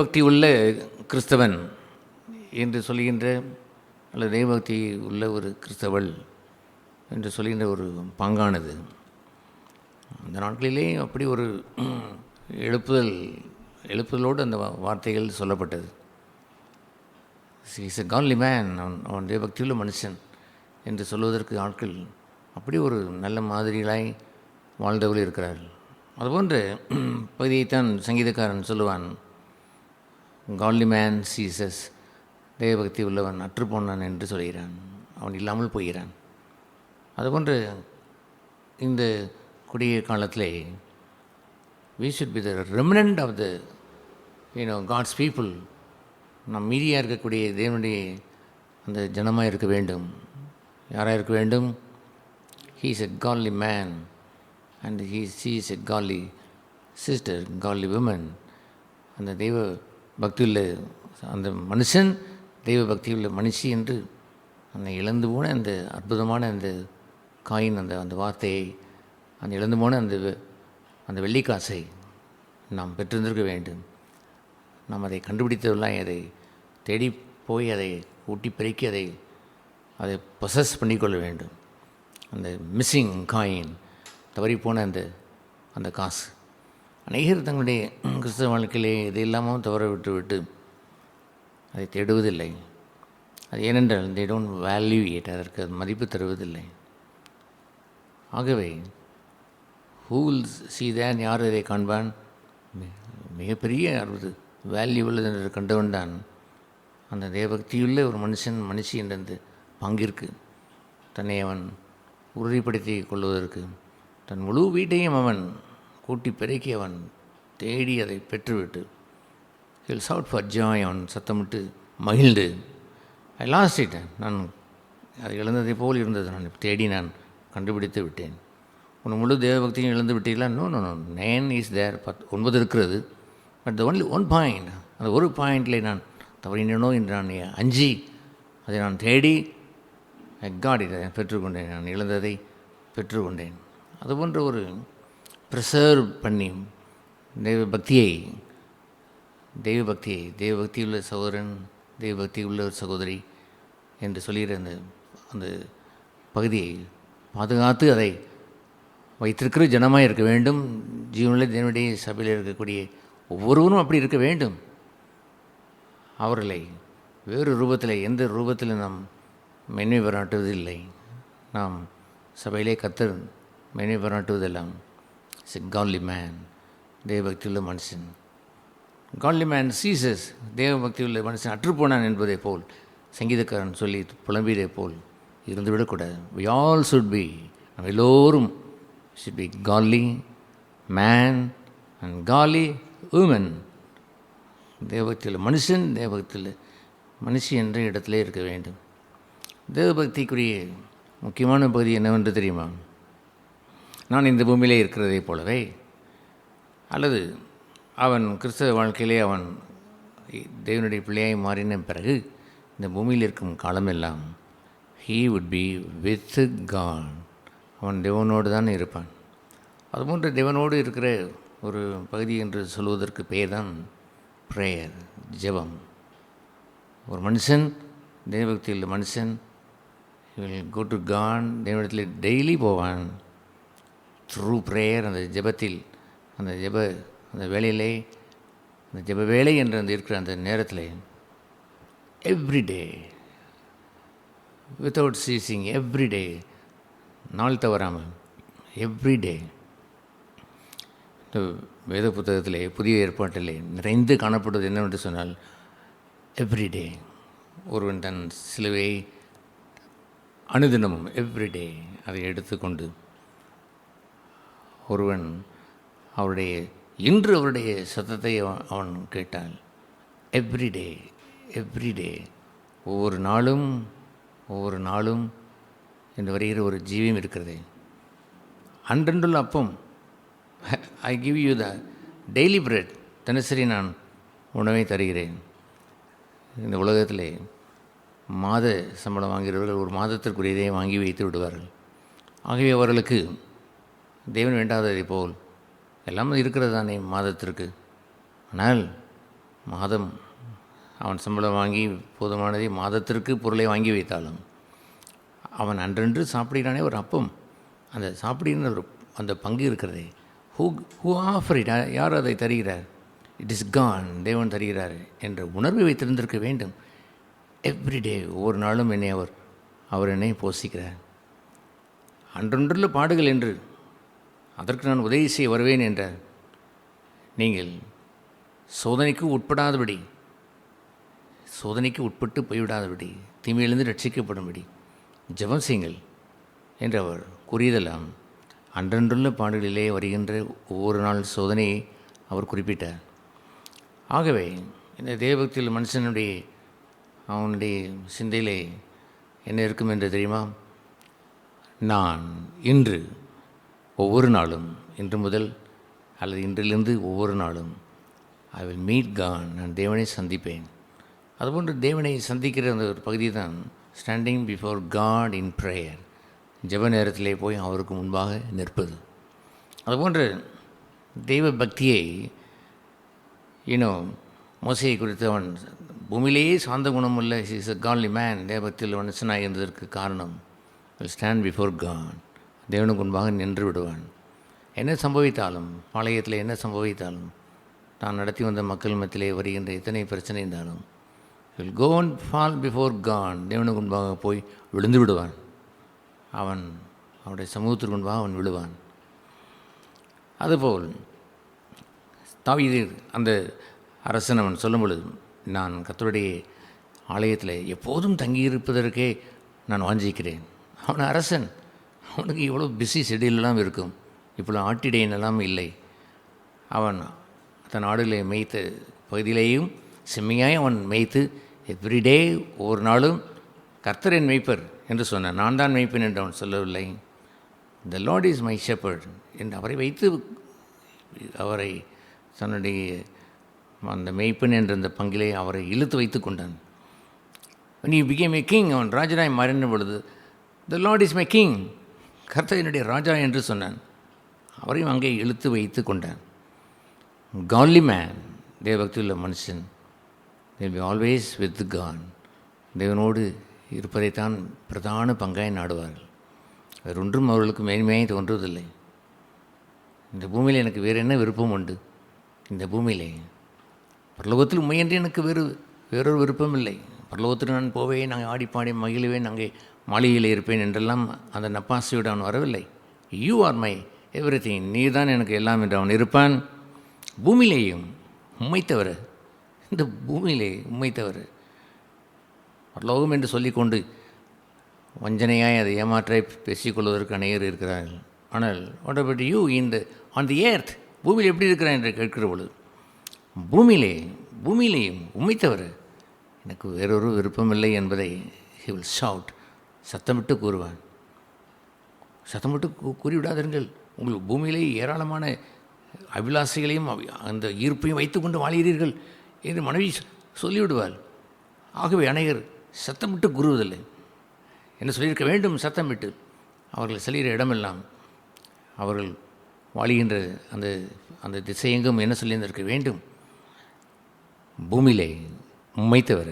பக்தி உள்ள கிறிஸ்தவன் என்று சொல்கின்ற அல்லது தெய்வபக்தி உள்ள ஒரு கிறிஸ்தவள் என்று சொல்கின்ற ஒரு பாங்கானது அந்த நாட்களிலே அப்படி ஒரு எழுப்புதலோடு அந்த வார்த்தைகள் சொல்லப்பட்டது. இஸ் எ காட்லி மேன், அவன் தேவபக்தியுள்ள மனுஷன் என்று சொல்வதற்கு ஆட்கள் அப்படி ஒரு நல்ல மாதிரிகளாய் வாழ்ந்தவர்கள் இருக்கிறார்கள். அதுபோன்ற பகுதியைத்தான் சங்கீதக்காரன் சொல்லுவான், காட்லி மேன் சீசஸ், தேவபக்தி உள்ளவன் அற்றுப்போனான் என்று சொல்கிறான், அவன் இல்லாமல் போகிறான். அதுபோன்று இந்த குடிய காலத்திலே we should be the remnant of the God's people. நாம் மீதியாக இருக்கக்கூடிய தேவனுடைய அந்த ஜனமாக இருக்க வேண்டும். யாராக இருக்க வேண்டும்? he is a godly man and she is a godly sister, godly woman. அந்த தெய்வ பக்தியுள்ள அந்த மனுஷன் தெய்வ பக்தியுள்ள மனுஷி என்று அந்த இழந்து போன அந்த அற்புதமான அந்த காயின் அந்த வார்த்தையை, அந்த இழந்து போன அந்த வெள்ளிக்காசை நாம் பெற்றிருந்திருக்க வேண்டும். நாம் அதை கண்டுபிடித்தவெல்லாம் அதை தேடி போய் அதை ஊட்டி பெருக்கி அதை பொசஸ் பண்ணிக்கொள்ள வேண்டும். அந்த மிஸ்ஸிங் காயின், தவறி போன அந்த காசு. அநேகர் தங்களுடைய கிறிஸ்தவ வாழ்க்கையிலே இது இல்லாமல் தவற விட்டு அதை தேடுவதில்லை. அது ஏனென்றால் they don't value it, அதற்கு அது மதிப்பு தருவதில்லை. ஆகவே who will see that, யார் அதை காண்பான்? மிகப்பெரிய வேல்யூவில் என்று கண்டவன் தான் அந்த தேவபக்தியுள்ள ஒரு மனுஷி என்ற அந்த பங்கிற்கு தன்னை அவன் உறுதிப்படுத்தி கொள்வதற்கு தன் முழு வீட்டையும் அவன் கூட்டி பெருக்கி அவன் தேடி அதை பெற்றுவிட்டு ஹில் சவுட் ஃபார் ஜாய், அவன் சத்தமிட்டு மகிழ்ந்து, ஐ லாஸ்ட் இட், நான் அதை இழந்ததை போல் இருந்தது, நான் தேடி நான் கண்டுபிடித்து விட்டேன். உன் முழு தேவபக்தியும் இழந்து விட்டீங்களா? No no no, 9 is there, 9 இருக்கிறது. But the only one point, அந்த ஒரு பாயிண்டில் நான் தவறினோ என்று நான் அஞ்சி அதை நான் தேடி இதை பெற்றுக்கொண்டேன், நான் இழந்ததை பெற்றுக்கொண்டேன். அதுபோன்ற ஒரு ப்ரிசர்வ் பண்ணி தெய்வபக்தி உள்ள சகோதரன், தெய்வபக்தி உள்ள ஒரு சகோதரி என்று சொல்கிற அந்த பகுதியை பாதுகாத்து அதை வைத்திருக்கிற ஜனமாக இருக்க வேண்டும். ஜீவனில் தேவனுடைய சபையில் இருக்கக்கூடிய ஒவ்வொருவரும் அப்படி இருக்க வேண்டும். அவர்களை வேறு ரூபத்தில், எந்த ரூபத்தில் நாம் மென்மை பாராட்டுவதில்லை. நாம் சபையிலே கர்த்தர் மென்மை பாராட்டுவதெல்லாம் இட்ஸ் எ காட்லி மேன், தேவபக்தியுள்ள மனுஷன். காட்லி மேன் சீசஸ், தேவபக்தியுள்ள மனுஷன் அற்றுப்போனான் என்பதை போல் சங்கீதக்காரன் சொல்லி புலம்பியதை போல் இருந்துவிடக்கூடாது. we all should be, நம்ம எல்லோரும் should be godly man and godly woman. தேவபக்தியுள்ள மனுஷன், தேவபக்தியுள்ள மனுஷி என்ற இடத்திலே இருக்க வேண்டும். தேவபக்திக்குரிய முக்கியமான பகுதி என்னவென்று தெரியுமா? நான் இந்த பூமியிலே இருக்கிறதை போலவே, அல்லது அவன் கிறிஸ்தவ வாழ்க்கையிலே அவன் தேவனுடைய பிள்ளையாய் மாறின பிறகு இந்த பூமியில் இருக்கும் காலமெல்லாம் he would be with God, அவன் தேவனோடு தான் இருப்பான். அதுபோன்ற தேவனோடு இருக்கிற ஒரு பகுதி என்று சொல்வதற்கு பெயர் தான் ப்ரேயர், ஜெபம். ஒரு மனுஷன், தேவபக்தியுள்ள மனுஷன், will go to God, தேவனிடத்தில் டெய்லி போவான். த்ரூ ப்ரேயர், அந்த ஜெபத்தில், அந்த வேலையிலே, அந்த ஜெப வேலை என்று இருக்கிற அந்த நேரத்தில் எவ்ரிடே வித்தவுட் சீசிங், எவ்ரிடே, நாள் தவறாமல் எவ்ரிடே. இந்த வேத புத்தகத்திலே, புதிய ஏற்பாட்டிலே நிறைந்து காணப்படுவது என்னவென்று சொன்னால் எவ்ரிடே. ஒருவன் தன் சிலுவையை அனுதினமும் எவ்ரிடே அதை எடுத்துக்கொண்டு ஒருவன் இன்று அவருடைய சத்தத்தை அவன் கேட்டால் எவ்ரிடே ஒவ்வொரு நாளும் என்று வருகிற ஒரு ஜீவியம் இருக்கிறது. அன்றன்றுள்ள அப்பம், I give you the daily bread, தினசரி நான் உணவை தருகிறேன். இந்த உலகத்திலே மாத சம்பளம் வாங்குகிறவர்கள் ஒரு மாதத்திற்குரியதை வாங்கி வைத்து விடுவார்கள். ஆகவே அவர்களுக்கு தேவன் வேண்டாததை போல் எல்லாம் இருக்கிறது தானே மாதத்திற்கு. ஆனால் மாதம் அவன் சம்பளம் வாங்கி போதுமானதை மாதத்திற்கு பொருளை வாங்கி வைத்தாலும் அவன் அன்றன்று சாப்பிடுகிறானே ஒரு அப்பம், அந்த சாப்பிடுகிற ஒரு அந்த பங்கு இருக்கிறதே, ஹூ ஆஃபர் இட், யார் அதை தருகிறார்? இட் இஸ் கான், தேவன் தருகிறார் என்ற உணர்வை வைத்திருந்திருக்க வேண்டும். எவ்ரிடே, ஒவ்வொரு நாளும் என்னை அவர் என்னை போஷிக்கிறார். அன்றொன்றுள்ள பாடுகள் என்று அதற்கு நான் உதவி செய்ய வருவேன் என்றார். நீங்கள் சோதனைக்கு உட்படாதபடி, சோதனைக்கு உட்பட்டு போய்விடாதபடி, தீமையிலிருந்து ரட்சிக்கப்படும்படி ஜெபம் செய்யுங்கள் என்று அவர் கூறியதெல்லாம் அன்றன்றுள்ள பாடுகளிலே வருகின்ற ஒவ்வொரு நாள் சோதனையை அவர் குறிப்பிட்டார். ஆகவே இந்த தேவபக்தியில் மனுஷனுடைய அவனுடைய சிந்தையிலே என்ன இருக்கும் என்று தெரியுமா? நான் இன்று ஒவ்வொரு நாளும், இன்று முதல் அல்லது இன்றிலிருந்து ஒவ்வொரு நாளும் ஐ வில் மீட் காட், நான் தேவனை சந்திப்பேன். அதுபோன்று தேவனை சந்திக்கிற அந்த ஒரு பகுதி தான் standing before God in prayer, ஜெப நேரத்திலே போய் அவருக்கு முன்பாக நிற்பது. அதுபோன்று தெய்வ பக்தியை மோசையை குறித்து அவன் பூமியிலேயே சாந்த குணமுள்ள இஸ் அ காட்லி மேன், தேவபக்தியில் மனுஷனாக இருந்ததற்கு காரணம் வில் ஸ்டாண்ட் பிஃபோர் காட், தேவனுக்கு முன்பாக நின்று விடுவான். என்ன சம்பவித்தாலும், பாளையத்தில் என்ன சம்பவித்தாலும், தான் நடத்தி வந்த மக்கள் மத்தியிலே வருகின்ற எத்தனை பிரச்சனை இருந்தாலும் will go and fall before God, தேவனுக்கு முன்பாக போய் விழுந்து விடுவான். அவனுடைய சமூகத்திற்கு முன்பாக அவன் விழுவான். அதுபோல் தாவீது அந்த அரசன் அவன் சொல்லும் பொழுது, நான் கர்த்தருடைய ஆலயத்தில் எப்போதும் தங்கியிருப்பதற்கே நான் வாஞ்சிக்கிறேன். அவன் அரசன், அவனுக்கு இவ்வளோ பிஸி ஷெடியூலெல்லாம் இருக்கும், இப்போ ஆட்டிடையெல்லாம் இல்லை. அவன் தன் ஆடுகளை மேய்த்த பகுதியிலேயும் செம்மையாய் அவன் மேய்த்து எவ்ரிடே ஒவ்வொரு நாளும் கர்த்தர் என் மேய்ப்பர் என்று சொன்னான். நான் தான் மேய்ப்பேன் என்று அவன் சொல்லவில்லை. த லார்ட் இஸ் மை ஷெப்பர்ட் என்று அவரை வைத்து அவரை தன்னுடைய அந்த மேய்ப்பன் என்ற அந்த பங்கிலே அவரை இழுத்து வைத்து கொண்டான். நீ பிகேம் ஏ கிங், அவன் ராஜராய் மாறின பொழுது த லார்ட் இஸ் மை கிங், கர்த்தர் என்னுடைய ராஜா என்று சொன்னான். அவரையும் அங்கே இழுத்து வைத்து கொண்டான். காட்லி மேன், தேவபக்தியுள்ள மனுஷன், they will be always with God, தேவனோடு இருப்பதைத்தான் பிரதான பங்காய் நாடுவார்கள். வேறொன்றும் அவர்களுக்கு மேன்மையாய் தோன்றுவதில்லை. இந்த பூமியில் எனக்கு வேறு என்ன விருப்பம் உண்டு? இந்த பூமியிலே பரலோகத்தில் உண்மையன்றி எனக்கு வேறொரு விருப்பம் இல்லை. பரலோகத்தில் நான் போவேன், நாங்கள் ஆடிப்பாடி மகிழ்வேன், அங்கே மாளிகையில் இருப்பேன் என்றெல்லாம் அந்த நப்பாசையோடு அவன் வரவில்லை. You are my every thing, நீ தான் எனக்கு எல்லாம் என்று அவன் இருப்பான். பூமியிலேயும் உம்மை தவிர, இந்த பூமியிலே உம்மை தவிர பரலோகம் என்று சொல்லிக்கொண்டு வஞ்சனையாய் அதை ஏமாற்றை பேசிக்கொள்வதற்கு அநேகர் இருக்கிறார்கள். ஆனால் what about you on the earth, பூமியில் எப்படி இருக்கிறான் என்று கேட்கிற பொழுது, பூமியிலேயும் உம்மை தவிர எனக்கு வேறொரு விருப்பமில்லை என்பதை he will shout, சத்தமிட்டு கூறுவான். சத்தமிட்டு கூறிவிடாதீர்கள், உங்கள் பூமியிலே ஏராளமான அபிலாசைகளையும் அந்த ஈர்ப்பையும் வைத்துக்கொண்டு வாழ்கிறீர்கள் என்று மனைவி சொல்லிவிடுவாள். ஆகவே அநேகர் சத்தமிட்டு கூறுவதில்லை. என்ன சொல்லியிருக்க வேண்டும்? சத்தமிட்டு அவர்கள் செல்கிற இடமெல்லாம் அவர்கள் வாழ்கின்ற அந்த அந்த திசையெங்கும் என்ன சொல்லியிருந்திருக்க வேண்டும்? பூமியிலே உம்மை தவிர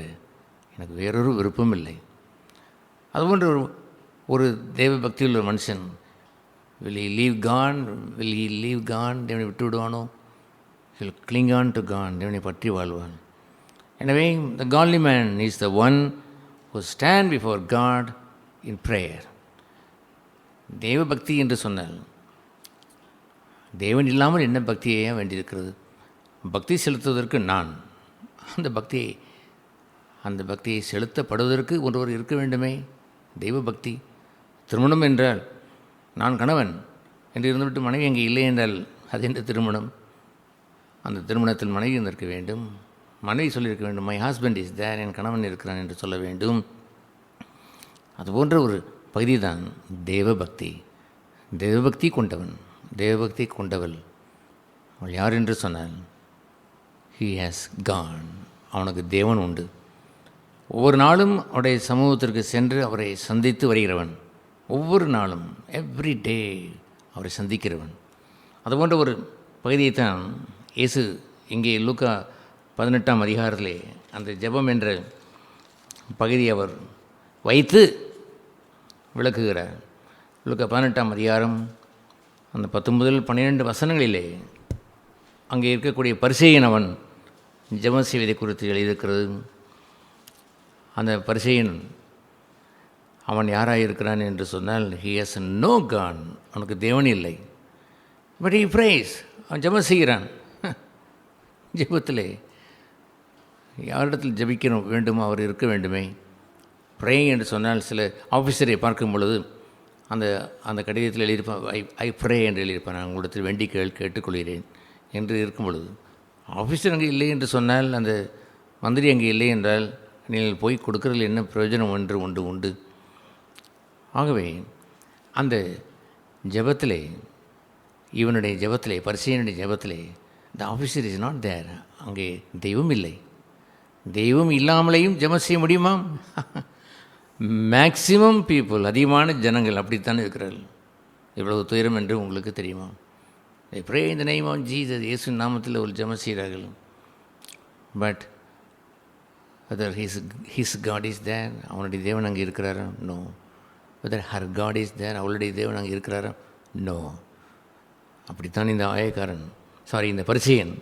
எனக்கு வேறொரு விருப்பம் இல்லை. அதுபோன்ற ஒரு தேவ பக்தியுள்ள ஒரு மனுஷன் will he leave God, தேவனை விட்டு விடுவானோ? he'll cling on to God, தேவனை பற்றி வாழ்வான். எனவே the godly man is the one who stand before God in prayer. தேவ பக்தி என்று சொன்னால் தேவன் இல்லாமல் என்ன பக்தியே வேண்டியிருக்கிறது? பக்தி செலுத்துவதற்கு நான் அந்த பக்தியை செலுத்தப்படுவதற்கு ஒருவர் இருக்க வேண்டுமே. தெய்வ பக்தி. திருமணம் என்றால் நான் கணவன் என்று இருந்துவிட்டு மனைவி அங்கே இல்லை என்றால் அது என்ற திருமணம்? அந்த திருமணத்தில் மனைவி இருந்திருக்க வேண்டும். மனைவி சொல்லியிருக்க வேண்டும், மை ஹஸ்பண்ட் இஸ் தேர், என் கணவன் இருக்கிறான் என்று சொல்ல வேண்டும். அதுபோன்ற ஒரு பகுதி தான் தேவபக்தி. தேவபக்தி கொண்டவன், தேவபக்தி கொண்டவள் அவள் யார் என்று சொன்னால் he has gone, அவனுக்கு தேவன் உண்டு. ஒவ்வொரு நாளும் அவருடைய சமூகத்திற்கு சென்று அவரை சந்தித்து வருகிறவன், ஒவ்வொரு நாளும் எவ்ரி டே அவரை சந்திக்கிறவன். அதுபோன்ற ஒரு பகுதியைத்தான் இயேசு இங்கே லூக்கா 18ஆம் அதிகாரத்திலே அந்த ஜெபம் என்ற பகுதி அவர் வைத்து விளக்குகிறார். லூக்கா 18ஆம் அதிகாரம் அந்த 10 முதல் 12 வசனங்களிலே அங்கே இருக்கக்கூடிய பரிசேயன் அவன் ஜெபம் செய்வதை குறித்து எழுதியிருக்கிறது. அந்த பரிசேயன் அவன் யாராக இருக்கிறான் என்று சொன்னால், ஹி ஹஸ் நோ காட், அவனுக்கு தேவன் இல்லை. பட் ஹி ப்ரேஸ், அவன் ஜெபம் செய்கிறான். ஜெபத்திலே யாரிடத்தில் ஜெபிக்க வேண்டுமோ அவர் இருக்க வேண்டுமே. ப்ரே என்று சொன்னால் சில ஆஃபீஸரை பார்க்கும் பொழுது அந்த அந்த கடிதத்தில் எழுதியிருப்பான், ஐ ப்ரே என்று எழுதியிருப்பான், நான் உங்களிடத்தில் வேண்டி கேட்டுக்கொள்கிறேன் என்று இருக்கும் பொழுது, ஆஃபீஸர் அங்கே இல்லை என்று சொன்னால், அந்த மந்திரி அங்கே இல்லை என்றால் நீங்கள் போய் கொடுக்கறதில் என்ன பிரயோஜனம் என்று உண்டு. ஆகவே அந்த ஜெபத்திலே, இவனுடைய ஜெபத்திலே, பரிசேயனுடைய ஜெபத்திலே, த ஆஃபீஸர் இஸ் நாட் தேர், அங்கே தெய்வம் இல்லை. தெய்வம் இல்லாமலேயும் ஜெபம் செய்ய முடியுமா? மேக்சிமம் பீப்புள், அதிகமான ஜனங்கள் அப்படித்தான் இருக்கிறார்கள். இவ்வளவு துயரம் என்று உங்களுக்கு தெரியுமா? Pray in the name of Jesus, இயேசு நாமத்தில் ஒரு ஜெபம் செய்கிறார்கள். But whether his God is there, அவனுடைய தேவன் அங்கே இருக்கிறாரா? No. Whether her God is there, அவளுடைய தேவன் அங்கே இருக்கிறாரா? நோ. அப்படித்தான் இந்த ஆயக்காரன், இந்த பரிசேயன்,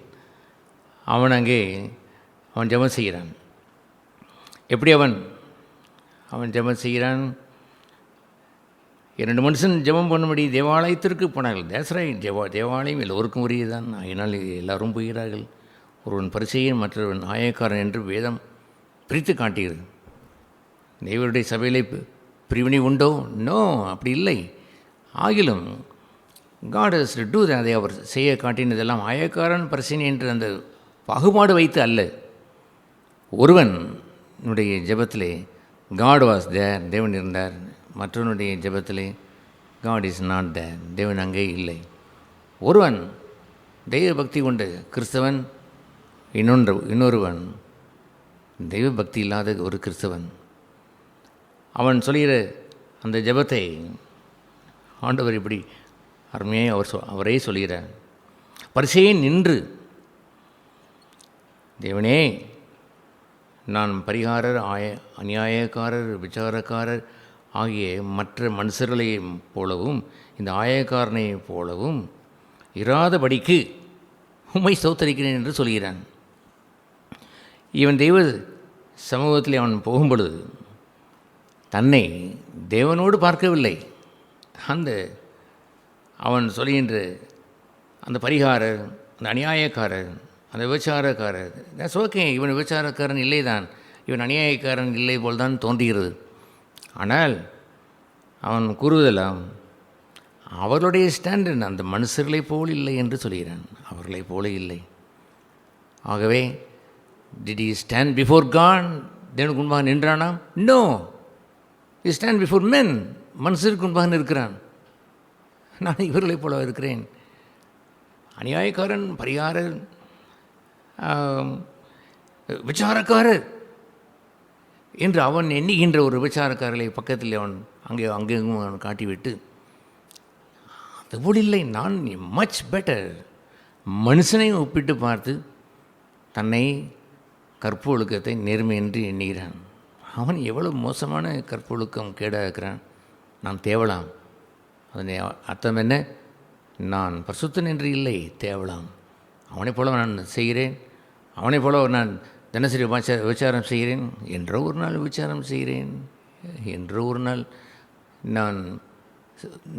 அவன் அங்கே அவன் ஜெபம் செய்கிறான். எப்படி அவன் ஜெபம் செய்கிறான்? 2 மனுஷன் ஜெபம் பண்ணும்படி தேவாலயத்திற்கு போனார்கள். தேசரை தேவாலயம் எல்லோருக்கும் உரியதான், அதனால் எல்லாரும் போகிறார்கள். ஒருவன் பரிசேயன், மற்றவன் ஆயக்காரன் என்று வேதம் பிரித்து காட்டுகிறது. தேவருடைய சபையிலே பிரிவினை உண்டோ? நோ, அப்படி இல்லை. ஆகிலும் God has to do that. அதை அவர் செய்ய காட்டினதெல்லாம் ஆயக்காரன் பரிசேயன் என்று அந்த பாகுபாடு வைத்து அல்ல. ஒருவனுடைய ஜெபத்திலே God was there, தேவன் இருந்தார். மற்றவனுடைய ஜெபத்திலே God is not there, தேவன் அங்கே இல்லை. ஒருவன் தெய்வ பக்தி கொண்ட கிறிஸ்தவன், இன்னொருவன் தெய்வ பக்தி இல்லாத ஒரு கிறிஸ்தவன். அவன் சொல்கிற அந்த ஜெபத்தை ஆண்டவர் இப்படி அருமையாக அவரே சொல்கிறார். பரிசேயன் நின்று, தேவனே, நான் பரிகாரர், அநியாயக்காரர், விசாரக்காரர் ஆகிய மற்ற மனுஷர்களைப் போலவும் இந்த ஆயக்காரனைப் போலவும் இராதபடிக்கு உம்மை ஸ்தோத்தரிக்கிறேன் என்று சொல்கிறான். இவன் தெய்வ சமூகத்தில் அவன் போகும்பொழுது தன்னை தேவனோடு பார்க்கவில்லை. அந்த அவன் சொல்கின்ற அந்த பரிகாரர், அந்த அநியாயக்காரர், அந்த விபச்சாரக்காரர், தட்ஸ் ஓகே, இவன் விபச்சாரக்காரன் இல்லை தான், இவன் அநியாயக்காரன் இல்லை போல் தான் தோன்றுகிறது. ஆனால் அவன் கூறுவதெல்லாம் அவர்களுடைய ஸ்டாண்டர்ட் அந்த மனுஷர்களைப் போல் இல்லை என்று சொல்கிறான். அவர்களைப் போல இல்லை. ஆகவே did he stand before God, தேவனுக்கு முன்பாக நின்றானா? No, he stand before men, மனுஷருக்கு முன்பாக இருக்கிறான். நான் இவர்களைப் போல இருக்கிறேன். அநியாயக்காரன், பரிகாரர், விசாரக்காரர் என்று அவன் எண்ணுகின்ற ஒரு விபச்சாரக்காரர்களை பக்கத்தில் அவன் அங்கெங்கும் அவன் காட்டிவிட்டு, அதுபோல் இல்லை, நான் மச் பெட்டர், மனுஷனை ஒப்பிட்டு பார்த்து தன்னை கற்பொழுக்கத்தை நேர்மை என்று எண்ணுகிறான். அவன் எவ்வளவு மோசமான கற்பொழுக்கம் கேடாக இருக்கிறான். நான் தேவலாம். அதனை அர்த்தம் என்ன? நான் பரிசுத்தன் என்று இல்லை, தேவலாம். அவனைப் போல நான் செய்கிறேன், அவனைப் போல நான் தினசரி விபச்சாரம் செய்கிறேன், என்றோ ஒரு நாள் விபச்சாரம் செய்கிறேன், என்றோ ஒரு நாள்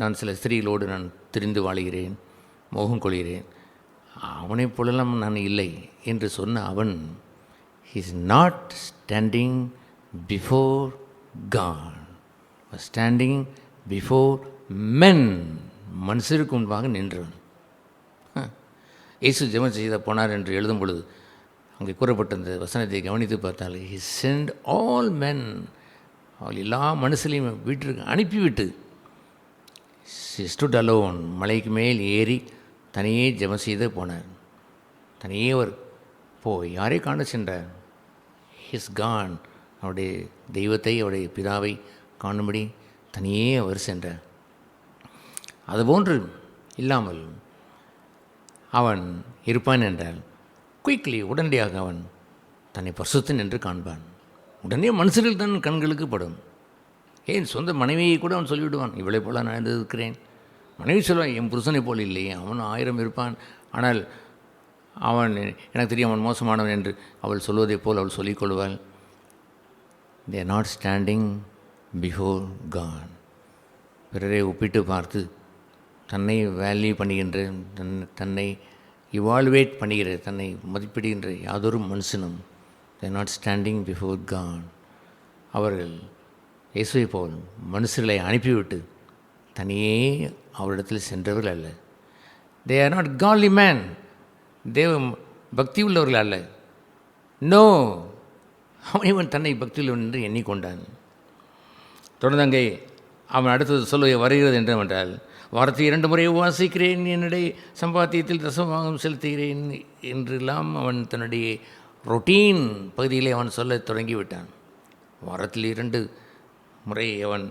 நான் சில ஸ்திரீகளோடு நான் திரிந்து வாழுகிறேன், மோகம் கொள்கிறேன். அவனைப் போலெல்லாம் நான் இல்லை என்று சொன்ன அவன் is not standing before God, standing before men, மனுஷருக்கு முன்பாக நின்றவன். இயேசு ஜெபம் செய்த போனார் என்று எழுதும் பொழுது அங்கே கூறப்பட்ட அந்த வசனத்தை கவனித்து பார்த்தால், ஹி சென்ட் ஆல் மென், அவள் எல்லா மனுஷனையும் வீட்டிற்கு அனுப்பிவிட்டு ஸ்டுட் அலோன், மலைக்கு மேல் ஏறி தனியே ஜெபம் செய்து போனார். தனியே அவர் போய் யாரை காண சென்றார்? ஹிஸ் கான், அவருடைய தெய்வத்தை, அவருடைய பிதாவை காணும்படி தனியே அவர் சென்றார். அதுபோன்று இல்லாமல் அவன் இருப்பான் என்றால் குயிக்லி உடனடியாக அவன் தன்னை பரிசுத்தன் என்று காண்பான். உடனே மனுஷர்கள் தான் கண்களுக்கு படும். ஏன் சொந்த மனைவியை கூட அவன் சொல்லிவிடுவான், இவளை போல நான் இருக்கிறேன். மனைவி சொல்லுவான், என் புருஷனை போல் இல்லையே, அவன் 1000 இருப்பான், ஆனால் அவன் எனக்கு தெரியும் அவன் மோசமானவன் என்று அவள் சொல்வதைப் போல் அவள் சொல்லிக்கொள்வாள். They are not standing before God. பிறரை ஒப்பிட்டு பார்த்து தன்னை வேல்யூ பண்ணுகின்ற, தன்னை இவால்வேட் பண்ணுகிற, தன்னை மதிப்பிடுகின்ற யாதொரு மனுஷனும் they are not standing before God. அவர்கள் இயேசுவை போல் மனுஷர்களை அனுப்பிவிட்டு தனியே அவரிடத்தில் சென்றவர்கள் அல்ல. They are not godly man. தேவ பக்தி உள்ளவர்கள் அல்ல. நோ, அவன் தன்னை பக்தியுள்ளவன் என்று எண்ணிக்கொண்டான். தொடர்ந்து அங்கே அவன் அடுத்தது சொல்ல வருகிறது என்றால், வாரத்தை 2 முறை உபவாசிக்கிறேன், என்னுடைய சம்பாத்தியத்தில் தசமபாகம் செலுத்துகிறேன் என்றெல்லாம் அவன் தன்னுடைய ரொட்டீன் பகுதியிலே அவன் சொல்ல தொடங்கிவிட்டான். வாரத்தில் 2 முறை அவன்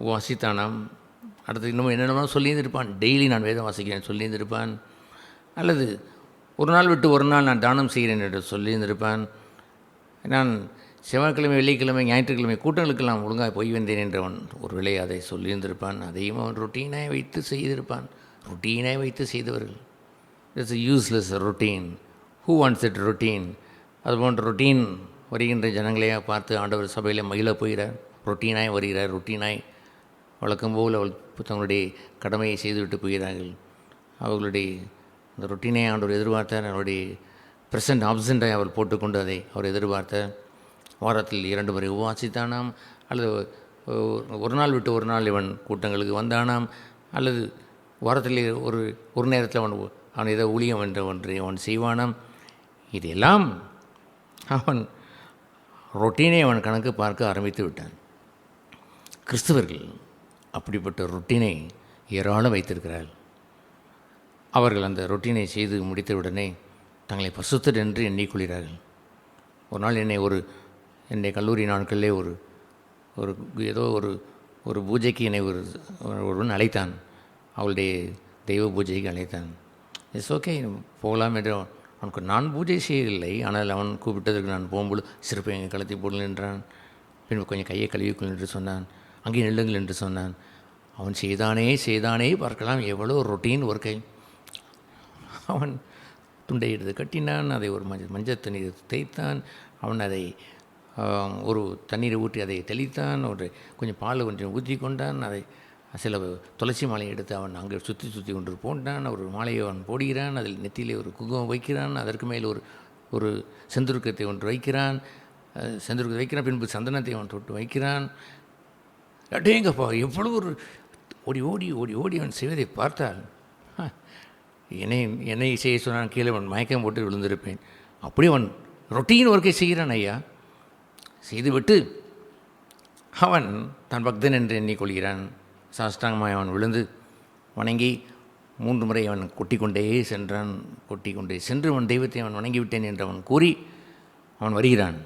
உபவாசித்தானாம். அடுத்து இன்னும் என்னென்னமோ சொல்லியிருந்திருப்பான். டெய்லி நான் வேதம் வாசிக்கிறேன் சொல்லியிருந்திருப்பான். அல்லது ஒரு நாள் விட்டு ஒரு நாள் நான் தானம் செய்கிறேன் என்று சொல்லியிருந்திருப்பான். நான் செவ்வாய்க்கிழமை, வெள்ளிக்கிழமை, ஞாயிற்றுக்கிழமை கூட்டங்களுக்கெல்லாம் ஒழுங்காக போய் வந்தேன் என்றவன் ஒரு வேளை அதை சொல்லியிருந்திருப்பான். அதையும் அவன் ரொட்டீனாக வைத்து செய்திருப்பான். ரொட்டீனாக வைத்து செய்தவர்கள். It's useless routine. Who wants it routine? அதுபோன்ற ரொட்டீன் வருகின்ற ஜனங்களையாக பார்த்து ஆண்டவர் சபையில் மகிழ போகிறார். ரொட்டீனாய் வருகிறார். ரொட்டீனாய் வழக்கம் போல் அவள் தங்களுடைய கடமையை செய்துவிட்டு போகிறார்கள். அவர்களுடைய அந்த ரொட்டீனை ஆண்டவர் எதிர்பார்த்தார். அவருடைய ப்ரெசன்ட் ஆப்சண்ட்டை அவர் போட்டுக்கொண்டு அதை அவர் எதிர்பார்த்தார். வாரத்தில் 2 முறை உபவாசித்தானாம், அல்லது ஒரு நாள் விட்டு ஒரு நாள் இவன் கூட்டங்களுக்கு வந்தானாம், அல்லது வாரத்தில் ஒரு நேரத்தில் அவன் ஏதோ ஊழியம் என்ற ஒன்றை அவன் செய்வானாம். இதெல்லாம் அவன் ரொட்டீனை அவன் கணக்கு பார்க்க ஆரம்பித்து விட்டான். கிறிஸ்தவர்கள் அப்படிப்பட்ட ரொட்டீனை ஏராளம் வைத்திருக்கிறார்கள். அவர்கள் அந்த ரொட்டீனை செய்து முடித்தவுடனே தங்களை பரிசுத்தர் என்று எண்ணிக்கொள்கிறார்கள். ஒரு நாள் என்னை கல்லூரி நாட்களிலே ஏதோ ஒரு பூஜைக்கு என்னை ஒருவன் அழைத்தான். அவளுடைய தெய்வ பூஜைக்கு அழைத்தான். இட்ஸ் ஓகே, போகலாம் என்று. அவனுக்கு நான் பூஜை செய்யவில்லை, ஆனால் அவன் கூப்பிட்டதற்கு நான் போகும்போது சிறப்பு எங்கள் கழுத்தை போடல் என்றான். பின்பு கொஞ்சம் கையை கழுவிக்கொள் என்று சொன்னான். அங்கே நில்லுங்கள் என்று சொன்னான். அவன் செய்தானே பார்க்கலாம் எவ்வளோ ரொட்டீன் ஒர்க்கை. அவன் துண்டை எடுத்து கட்டினான், அதை ஒரு மஞ்சள் தண்ணீர் தேய்த்தான், அவன் அதை ஒரு தண்ணீரை ஊற்றி அதை தெளித்தான், கொஞ்சம் பால் கொஞ்சம் ஊற்றி கொண்டான், அதை சில துளசி மாலையை எடுத்து அவன் அங்கே சுற்றி கொண்டு போட்டான். ஒரு மாலையை அவன் போடுகிறான், அதில் நெத்தியிலே ஒரு குங்குமம் வைக்கிறான், அதற்கு மேல் ஒரு செந்துருக்கத்தை ஒன்று வைக்கிறான், பின்பு சந்தனத்தை அவன் தொட்டு வைக்கிறான். அடேங்கப்பா, எவ்வளோ ஒரு ஓடி அவன் செய்வதை பார்த்தால் என்னை செய்ய சொன்னான். கீழே அவன் மயக்கம் போட்டு விழுந்திருப்பேன். அப்படி அவன் ரொட்டீன் ஒர்க்கை செய்கிறான் ஐயா. செய்துவிட்டு அவன் தான் பக்தன் என்று எண்ணிக்கொள்கிறான். சாஷ்டாங்கமாய் அவன் விழுந்து வணங்கி 3 முறை அவன் கொட்டிக்கொண்டே சென்று அவன் தெய்வத்தை அவன் வணங்கிவிட்டேன் என்று அவன் கூறி அவன் வருகிறான்.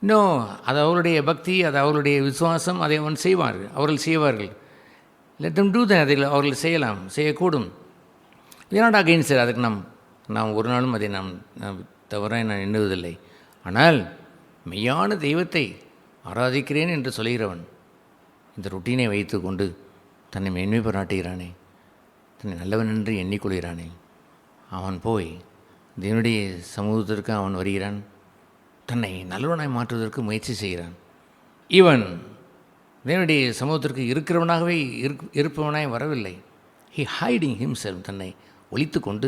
இன்னும் அது அவருடைய பக்தி, அது அவருடைய விசுவாசம், அதை அவர்கள் செய்வார்கள். Let them do that. அதில் அவர்கள் செய்யக்கூடும். We are not against. அதுக்கு நாம் ஒரு நாளும் அதை நாம் தவறாக நான் எண்ணுவதில்லை. ஆனால் மெய்யான தெய்வத்தை ஆராதிக்கிறேன் என்று சொல்கிறவன் இந்த ரொட்டீனை வைத்து கொண்டு தன்னை மேன்மை பாராட்டுகிறானே, தன்னை நல்லவன் என்று எண்ணிக்கொள்கிறானே, அவன் போய் தேவனுடைய சமூகத்திற்கு அவன் வருகிறான். தன்னை நல்லவனாய் மாற்றுவதற்கு முயற்சி செய்கிறான். இவன் தேவனுடைய சமூகத்திற்கு இருக்கிறவனாகவே இருப்பவனாய் வரவில்லை. He hiding himself. தன்னை ஒழித்து கொண்டு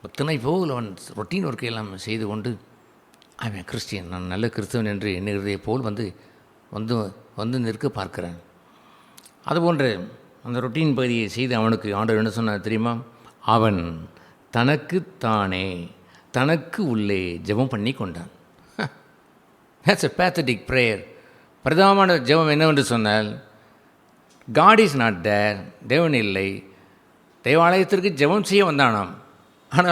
பக்தனை போல் அவன் ரொட்டீன் ஒர்க்கையெல்லாம் செய்து கொண்டு அவன் கிறிஸ்டியன், நான் நல்ல கிறிஸ்தவன் என்று எண்ணுகிறதை போல் வந்து நிற்க பார்க்கிறான். அதுபோன்ற அந்த ரொட்டீன் பகுதியை செய்து அவனுக்கு ஆண்டவர் என்ன சொன்னார் தெரியுமா? அவன் தனக்கு உள்ளே ஜெபம் பண்ணி கொண்டான். That's a pathetic prayer. பிரதானமான ஜெபம் என்னவென்று சொன்னால், காட் இஸ் நாட் தேர், தேவன் இல்லை. தேவாலயத்திற்கு ஜெபம் செய்ய வந்தானாம். ஆனால்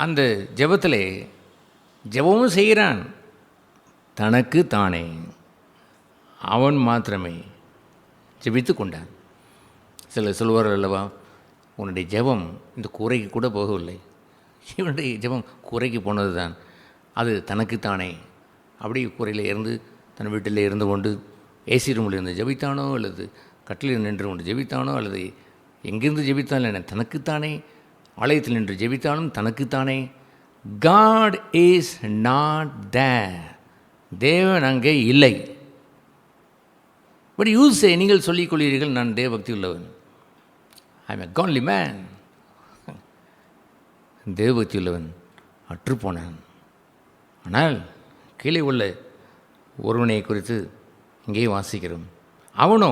அந்த ஜெபத்திலே ஜெபமும் செய்கிறான். தனக்கு தானே அவன் மாத்திரமே ஜெபித்து கொண்டான். சிலர் சொல்வார்கள் அல்லவா, உன்னுடைய ஜெபம் இந்த கூரைக்கு கூட போகவில்லை, இவனுடைய ஜெபம் கூரைக்கு போனது தான். அது தனக்குத்தானே அப்படி கூரையில் இருந்து தன் வீட்டில் இருந்து கொண்டு ஏசி ரூமில் இருந்து ஜெபித்தானோ அல்லது கட்டிலில் நின்று கொண்டு ஜெபித்தானோ அல்லது எங்கிருந்து ஜெபித்தாலும் என்ன, தனக்குத்தானே. ஆலயத்தில் நின்று ஜெபித்தாலும் தனக்குத்தானே. God is not there. தேவன் அங்கே இல்லை. பட் யூஸே நீங்கள் சொல்லிக் கொள்கிறீர்கள், நான் தேவபக்தி உள்ளவன், I am a godly man. தேவபக்தி உள்ளவன் அற்றுப்போனான். ஆனால் கீழே உள்ள ஒருவனை குறித்து இங்கேயே வாசிக்கிறோம். அவனோ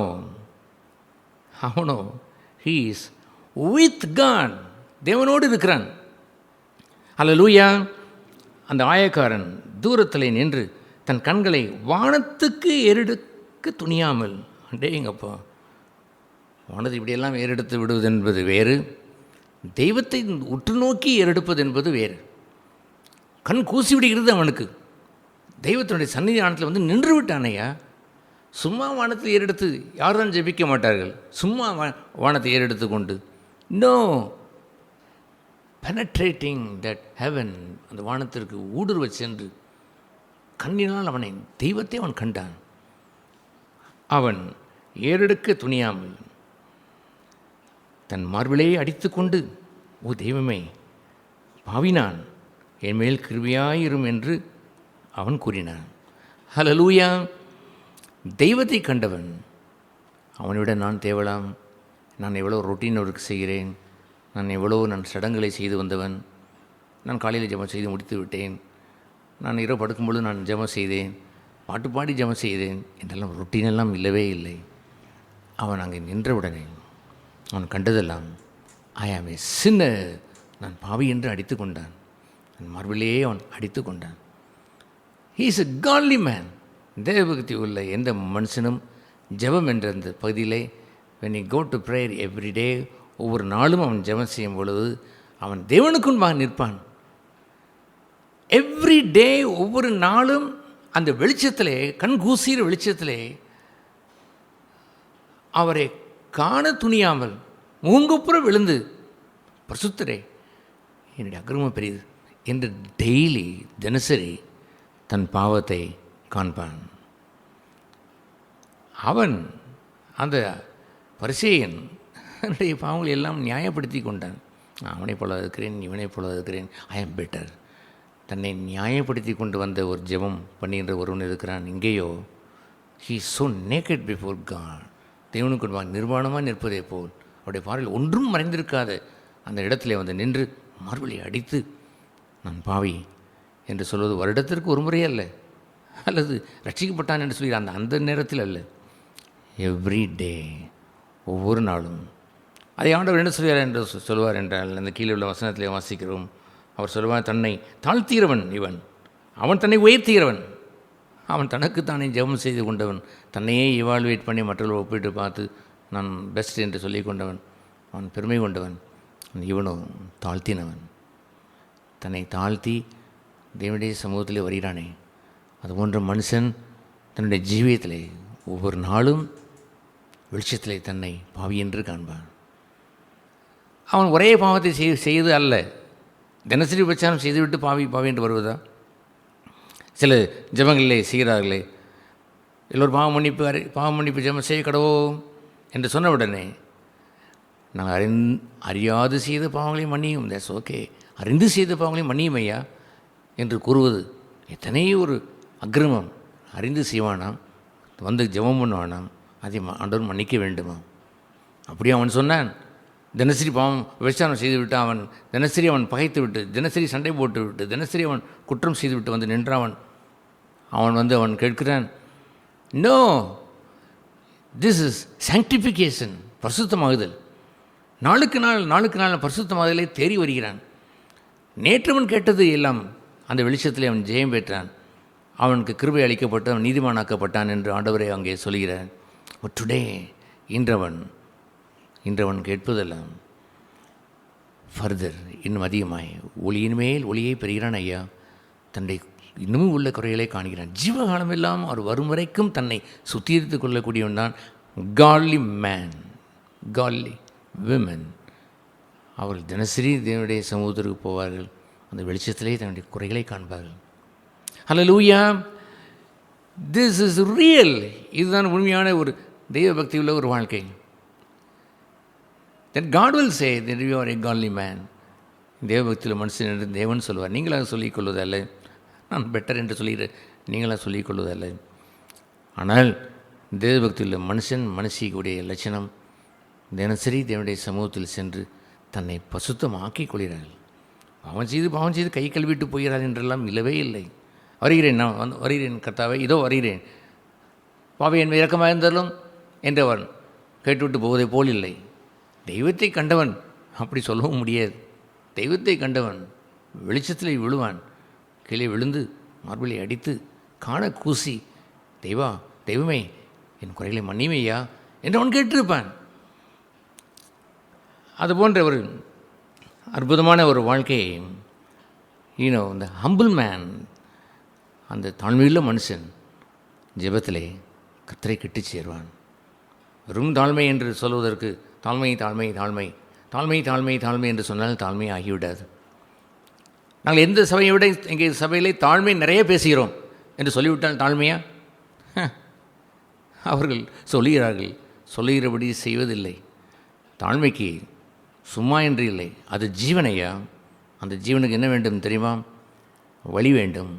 ஹீ இஸ் வித் காட், தேவனோடு இருக்கிறான். அல்லேலூயா. அந்த ஆயக்காரன் தூரத்தில் நின்று தன் கண்களை வானத்துக்கு ஏறெடுக்க துணியாமல், அடேங்கப்பா, வானத்தை இப்படியெல்லாம் ஏறெடுத்து விடுவது என்பது வேறு, தெய்வத்தை உற்று நோக்கி ஏறெடுப்பது என்பது வேறு. கண் கூசி விடுகிறது அவனுக்கு. தெய்வத்தினுடைய சன்னிதானத்தில் வந்து நின்று விட்டானையா. சும்மா வானத்தை ஏறெடுத்து யார் தான் ஜெபிக்க மாட்டார்கள், சும்மா வானத்தை ஏறெடுத்து கொண்டு. நோ, பெனட்ரேட்டிங் தட் ஹெவன், அந்த வானத்திற்கு ஊடுருவ சென்று கண்ணினால் அவனை தெய்வத்தை அவன் கண்டான். அவன் ஏறெடுக்க துணியாமல் தன் மார்பிலே அடித்து கொண்டு, ஓ தெய்வமே, பாவினான், என் மேல் கிருபையாயிரும் என்று அவன் கூறினான். ஹல்லேலூயா. தெய்வத்தை கண்டவன் அவனை விட நான் தேவலாம். நான் எவ்வளோ ரொட்டீன் ஒர்க் செய்கிறேன், நான் சடங்குகளை செய்து வந்தவன், நான் காலையில் ஜெபம் செய்து முடித்து விட்டேன், நான் இரவு படுக்கும்பொழுது நான் ஜெபம் செய்தேன், பாட்டு பாடி ஜெபம் செய்தேன் என்றெல்லாம் ரொட்டீனெல்லாம் இல்லவே இல்லை. அவன் அங்கே நின்றவுடனே அவன் கண்டதெல்லாம் ஐ ஆம் ஏ சின்னர், நான் பாவி என்று அடித்து கொண்டான். தன் மார்பிலேயே அவன் அடித்து கொண்டான். He is a godly man. தேவபக்தி உள்ள எந்த மனுஷனும் ஜெபம் என்ற அந்த பகுதியிலே when he go to prayer every day, ஒவ்வொரு நாளும் அவன் ஜெபம் செய்யும் பொழுது அவன் தேவனுக்கு முன்பாக நிற்பான். எவ்ரி டே, ஒவ்வொரு நாளும் அந்த வெளிச்சத்திலே, கண் கூசிற வெளிச்சத்திலே அவரை காண துணியாமல் முகங்குப்புற விழுந்து, பரிசுத்தரே, என்னுடைய அக்கிரமம் பெரியது என்று டெய்லி, தினசரி தன் பாவத்தை காண்பான். அவன் அந்த பரிசேயன் என்னுடைய பாவங்களை எல்லாம் நியாயப்படுத்தி கொண்டான். அவனை போல இருக்கிறேன், இவனை போல இருக்கிறேன், ஐ ஆம் பெட்டர். தன்னை நியாயப்படுத்தி கொண்டு வந்த ஒரு ஜெபம் பண்ணுகின்ற ஒருவன் இருக்கிறான். இங்கேயோ he so naked before God, தேவனுக்கு நிர்வாணமாக நிற்பதே போல் அவருடைய பார்வையில் ஒன்றும் மறைந்திருக்காத அந்த இடத்துல வந்து நின்று மார்பிலை அடித்து, நான் பாவி என்று சொல்வது வருடத்திற்கு ஒரு முறை அல்ல, அல்லது ரட்சிக்கப்பட்டான் என்று சொல்லி அந்த நேரத்தில் அல்ல, எவ்ரி டே, ஒவ்வொரு நாளும். அதை ஆண்டவர் என்ன சொல்வார் என்று சொல்வார் என்றால், அந்த கீழே உள்ள வசனத்திலே வாசிக்கிறோம். அவர் சொல்வார், தன்னை தாழ்த்தீரவன் இவன், அவன் தன்னை உயர்த்தீரவன். அவன் தனக்குத்தானே ஜெபம் செய்து கொண்டவன், தன்னையே இவால்வேட் பண்ணி மற்றவர்கள் ஒப்பிட்டு பார்த்து நான் பெஸ்ட் என்று சொல்லி கொண்டவன், அவன் பெருமை கொண்டவன். இவனோ தாழ்த்தினவன். தன்னை தாழ்த்தி தேவனுடைய சமூகத்திலே வருகிறானே, அதுபோன்ற மனுஷன் தன்னுடைய ஜீவியத்திலே ஒவ்வொரு நாளும் வெளிச்சத்திலே தன்னை பாவி என்று காண்பான். அவன் ஒரே பாவத்தை செய்து அல்ல, தினசரி உபச்சாரம் செய்துவிட்டு பாவி என்று வருவதா? சில ஜெபங்களிலே செய்கிறார்களே, எல்லோரும் பாவ மன்னிப்பு ஜெபம் செய்ய கடவோ என்று சொன்ன உடனே, நாங்கள் அறியாது செய்த பாவங்களையும் மன்னியும், தட்ஸ் ஓகே, அறிந்து செய்த பாவங்களையும் மன்னியும் ஐயா என்று கூறுவது எத்தனை ஒரு அக்கிரமம். அறிந்து செய்வானாம், வந்து ஜெபம் பண்ணுவானாம், அதை ஆண்டவர் மன்னிக்க வேண்டுமா? அப்படியே அவன் சொன்னான். தினசரி பாவம் விபச்சாரம் செய்துவிட்டு அவன் தினசரி அவன் பகைத்து விட்டு, தினசரி சண்டை போட்டு விட்டு, தினசரி அவன் குற்றம் செய்துவிட்டு வந்து நின்றவன். அவன் கேட்கிறான், நோ, திஸ் இஸ் சாங்டிஃபிகேஷன், பரிசுத்தமாகுதல். நாளுக்கு நாள் பரிசுத்தமாகுதலை தேறி வருகிறான். நேற்றவன் கேட்டது எல்லாம் அந்த வெளிச்சத்தில் அவன் ஜெயம் பெற்றான். அவனுக்கு கிருபை அளிக்கப்பட்டு அவன் நீதிமானாக்கப்பட்டான் என்று ஆண்டவரை அங்கே சொல்கிறான். டுடே, இன்றவன் கேட்பதெல்லாம் ஃபர்தர், இன்னும் அதிகமாய் ஒளியின் மேல் ஒளியை பெறுகிறான் ஐயா. தன்னை இன்னமும் உள்ள குறைகளை காண்கிறான். ஜீவகாலம் எல்லாம் அவர் வரும் வரைக்கும் தன்னை சுத்திகரித்து கொள்ளக்கூடியவன் தான் காட்லி மேன், காட்லி விமன். அவர்கள் தினசரி தேவனுடைய சமூகத்திற்கு போவார்கள். அந்த வெளிச்சத்திலே தன்னுடைய குறைகளை காண்பார்கள். ஹல்லேலூயா. This is real. இதுதான் உண்மையான ஒரு தெய்வ பக்தி உள்ள ஒரு வாழ்க்கை. Then God will say that you are a godly man. தேவபக்தியில் மனுஷன் என்று தேவன் சொல்வார். நீங்களாக சொல்லிக் கொள்வதல்ல, நான் பெட்டர் என்று சொல்லிடு நீங்களாக சொல்லிக் கொள்வதல்ல. ஆனால் தேவபக்தியுள்ள மனுஷன் மனுஷிக்குடைய லட்சணம் தினசரி தேவனுடைய சமூகத்தில் சென்று தன்னை பசுத்தமாக்கிக் கொள்கிறார்கள். பாவம் செய்து கை கழுவிட்டு போகிறார்கள் என்றெல்லாம் இல்லவே இல்லை. வருகிறேன், நான் வருகிறேன் கர்த்தாவே, இதோ வருகிறேன், பாவி என் இரக்கமாக இருந்தாலும் என்றவன் கேட்டுவிட்டு போவதை போல் இல்லை. தெய்வத்தை கண்டவன் அப்படி சொல்லவும் முடியாது. தெய்வத்தை கண்டவன் வெளிச்சத்தில் விழுவான், கீழே விழுந்து மார்பிளை அடித்து காண கூசி, தெய்வமே என் குறைகளை மன்னிமையா என்று அவன் கேட்டிருப்பான். அதுபோன்ற ஒரு அற்புதமான ஒரு வாழ்க்கையை இந்த ஹம்பிள் மேன், அந்த தாழ்மையுள்ள மனுஷன் ஜெபத்திலே கர்த்தரை கிட்டு சேருவான். வெறும் தாழ்மை என்று சொல்வதற்கு தாழ்மை தாழ்மை தாழ்மை தாழ்மை தாழ்மை தாழ்மை என்று சொன்னால் தாழ்மை ஆகிவிடாது. நாங்கள் எந்த சபையை விட எங்கள் சபையிலே தாழ்மை நிறைய பேசுகிறோம் என்று சொல்லிவிட்டால் தாழ்மையா? அவர்கள் சொல்லுகிறபடி செய்வதில்லை. தாழ்மைக்கு சும்மா என்று இல்லை, அது ஜீவனையா. அந்த ஜீவனுக்கு என்ன வேண்டும் தெரியுமா? வழி வேண்டும்,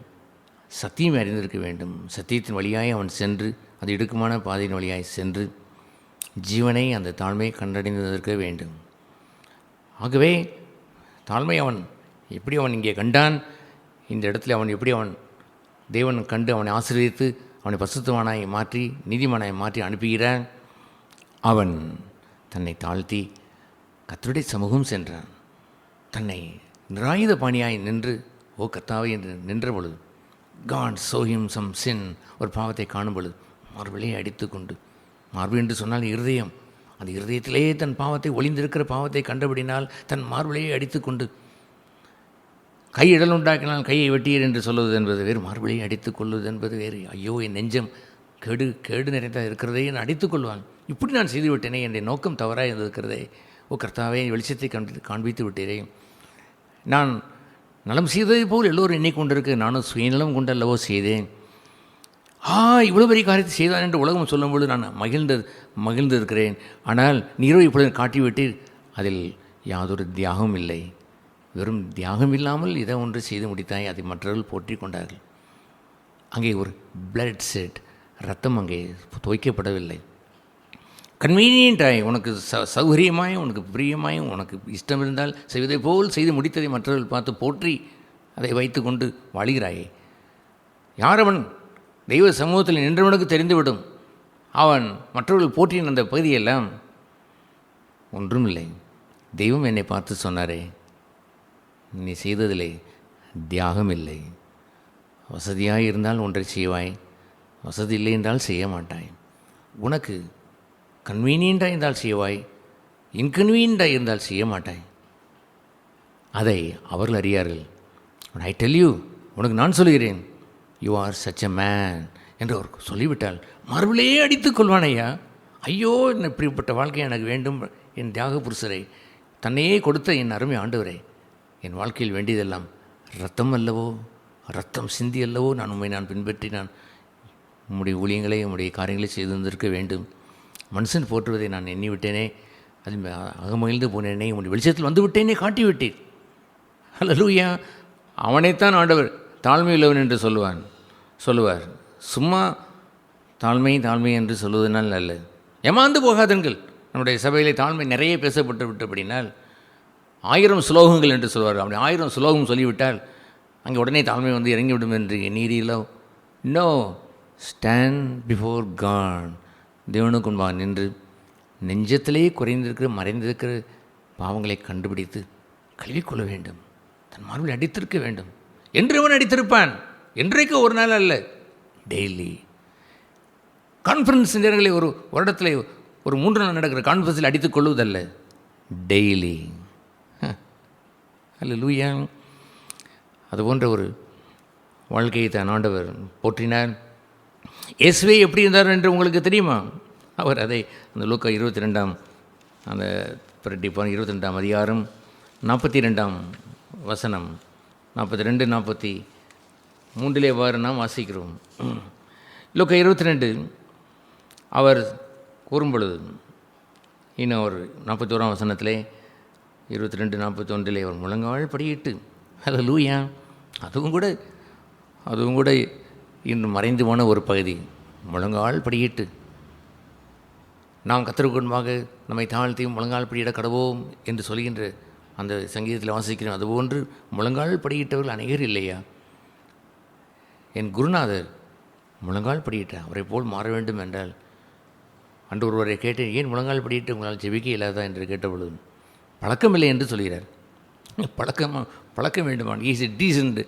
சத்தியம் அறிந்திருக்க வேண்டும். சத்தியத்தின் வழியாய் அவன் சென்று, அது இடுக்கமான பாதையின் வழியாய் சென்று ஜீவனை, அந்த தாழ்மையை கண்டடைந்திருக்க வேண்டும். ஆகவே தாழ்மை அவன் எப்படி அவன் இங்கே கண்டான், இந்த இடத்துல அவன் எப்படி அவன் தேவன் கண்டு அவனை ஆசீர்வதித்து அவனை பசுத்தவானாய் மாற்றி நீதிமானாய் மாற்றி அனுப்புகிறான். அவன் தன்னை தாழ்த்தி கர்த்தருடைய சமூகம் சென்றான். தன்னை நிராயுத பாணியாய் நின்று, ஓ கர்த்தாவே என்று நின்ற பொழுது, காட் சோ ஹிம் சம் சின், ஒரு பாவத்தை காணும் பொழுது மார்பிலே அடித்து கொண்டு, மார்பு என்று சொன்னால் இருதயம், அந்த இருதயத்திலே தன் பாவத்தை ஒளிந்திருக்கிற பாவத்தை கண்டபடினால் தன் மார்பிலேயே அடித்து கொண்டு, கை இடல் உண்டாக்கினால் கையை வெட்டியர் என்று சொல்வது என்பது வேறு, மார்பிலேயே அடித்துக் கொள்வது என்பது வேறு. ஐயோ என் நெஞ்சம் கேடு நிறைந்ததாக இருக்கிறதே என் அடித்துக் கொள்வான், இப்படி நான் செய்து விட்டேனே, என்னுடைய நோக்கம் தவறாக இருந்திருக்கிறதே, ஓ கர்த்தாவே வெளிச்சத்தை காண்பித்து விட்டீரே, நான் நலம் செய்ததை போல் எல்லோரும் எண்ணிக்கொண்டிருக்கு, நானும் சுயநலம் கொண்டல்லவோ செய்தேன், இவ்வளோ பெரிய காரியத்தை செய்தான் என்று உலகம் சொல்லும்போது நான் மகிழ்ந்து இருக்கிறேன். ஆனால் நீரோ இப்பொழுது காட்டிவிட்டீர், அதில் யாதொரு தியாகம் இல்லை. வெறும் தியாகம் இல்லாமல் இதை ஒன்று செய்து முடித்தாய், அதை மற்றவர்கள் போற்றி கொண்டார்கள். அங்கே ஒரு பிளட் செட், ரத்தம் அங்கே துவைக்கப்படவில்லை. கன்வீனியன்ட்டாய், உனக்கு சௌகரியமாயும் உனக்கு பிரியமாய் உனக்கு இஷ்டம் இருந்தால் செய்வதை போல் செய்து முடித்ததை மற்றவர்கள் பார்த்து போற்றி அதை வைத்து கொண்டு வாழ்கிறாயே. யார் அவன்? தெய்வ சமூகத்தில் நின்றவனுக்கு தெரிந்துவிடும். அவன் மற்றவர்கள் போற்றின அந்த பகுதியெல்லாம் ஒன்றும் இல்லை. தெய்வம் என்னை பார்த்து சொன்னாரே, நீ செய்ததிலே தியாகம் இல்லை. வசதியாக இருந்தால் ஒன்றை செய்வாய், வசதி இல்லை என்றால் செய்ய மாட்டாய். உனக்கு கன்வீனியண்ட்டாக இருந்தால் செய்வாய், இன்கன்வீனியண்ட்டாக இருந்தால் செய்ய மாட்டாய். அதை அவர்கள் அறியார்கள். ஐ டெல் யூ, உனக்கு நான் சொல்கிறேன், you are such a man என்று அவர் சொல்லிவிட்டால் மறுபடியே அடித்துக் கொள்வானையா. ஐயோ, இப்படிப்பட்ட வாழ்க்கை எனக்கு வேண்டும், என் தியாக புருஷரை, தன்னையே கொடுத்த என் அருமை ஆண்டவரை, என் வாழ்க்கையில் வேண்டியதெல்லாம் ரத்தம் அல்லவோ, ரத்தம் சிந்தி அல்லவோ நான் பின்பற்றி நான் உம்முடைய ஊழியங்களை உம்முடைய காரியங்களை செய்து வந்திருக்க வேண்டும். மனுஷன் போற்றுவதை நான் எண்ணிவிட்டேனே, அது அகமகிழ்ந்து போனேனே, உம்முடைய வெளிச்சத்தில் வந்து விட்டேனே, காட்டிவிட்டேன். ஹல்லேலூயா. அவனைத்தான் ஆண்டவர் தாழ்மையுள்ளவன் என்று சொல்லுவார். சும்மா தாழ்மை என்று சொல்வதனால் நல்லது. ஏமாந்து போகாதீர்கள். நம்முடைய சபையிலே தாழ்மை நிறைய பேசப்பட்டு விட்டபடினால் 1000 ஸ்லோகங்கள் என்று சொல்வார். அப்படி 1000 ஸ்லோகம் சொல்லிவிட்டால் அங்கே உடனே தாழ்மை வந்து இறங்கிவிடும் என்று எண்ணீரீர்களோ? No, stand before God. தேவனுக்கு முன்பாக நின்று நெஞ்சத்திலேயே குறைந்திருக்கிற மறைந்திருக்கிற பாவங்களை கண்டுபிடித்து கழுவிக்கொள்ள வேண்டும். தன் மார்பில் அடித்திருக்க வேண்டும் என்று அவன் அடித்திருப்பான். என்றைக்கு ஒரு நாள் அல்ல, டெய்லி. கான்ஃபரன்ஸ் நேரங்களில் ஒரு வருடத்தில் ஒரு 3 நாள் நடக்கிற கான்ஃபரன்ஸில் அடித்துக் கொள்வதல்ல, டெய்லி. ஹல்லேலூயா. அதுபோன்ற ஒரு வாழ்க்கையை தான் ஆண்டவர் போற்றினார். இயேசுவே எப்படி இருந்தார் என்று உங்களுக்கு தெரியுமா? அவர் அதை அந்த லூக்கா 22 அந்த 22 அதிகாரம் 42 வசனம் 42, 43 வாறு நாம் வாசிக்கிறோம். லூக்கா 22 அவர் கூறும்பொழுது இன்னும் ஒரு 41ஆம் வசனத்திலே 22, 41 அவர் முழங்கால் படியிட்டு, ஹல்லேலூயா, அதுவும் கூட இன்று மறைந்து போன ஒரு பகுதி. முழங்கால் படியிட்டு நாம் கர்த்தருக்கு முன்பாக நம்மை தாழ்த்தியும் முழங்கால் படியிட கடவோம் என்று சொல்கின்ற அந்த சங்கீதத்தில் வாசிக்கிறோம். அதுபோன்று முழங்கால் படியிட்டவர்கள் அநேகர் இல்லையா? என் குருநாதர் முழங்கால் படியிட்டார். அவரை போல் மாற வேண்டும் என்றால் அன்று ஒருவரை கேட்டேன், ஏன் முழங்கால் படியிட்டு உங்களால் ஜெபிக்க இல்லாதா என்று கேட்டபொழுது பழக்கமில்லை என்று சொல்கிறார். பழக்கம் வேண்டுமா? ஈஸ் எ டீசன்ட்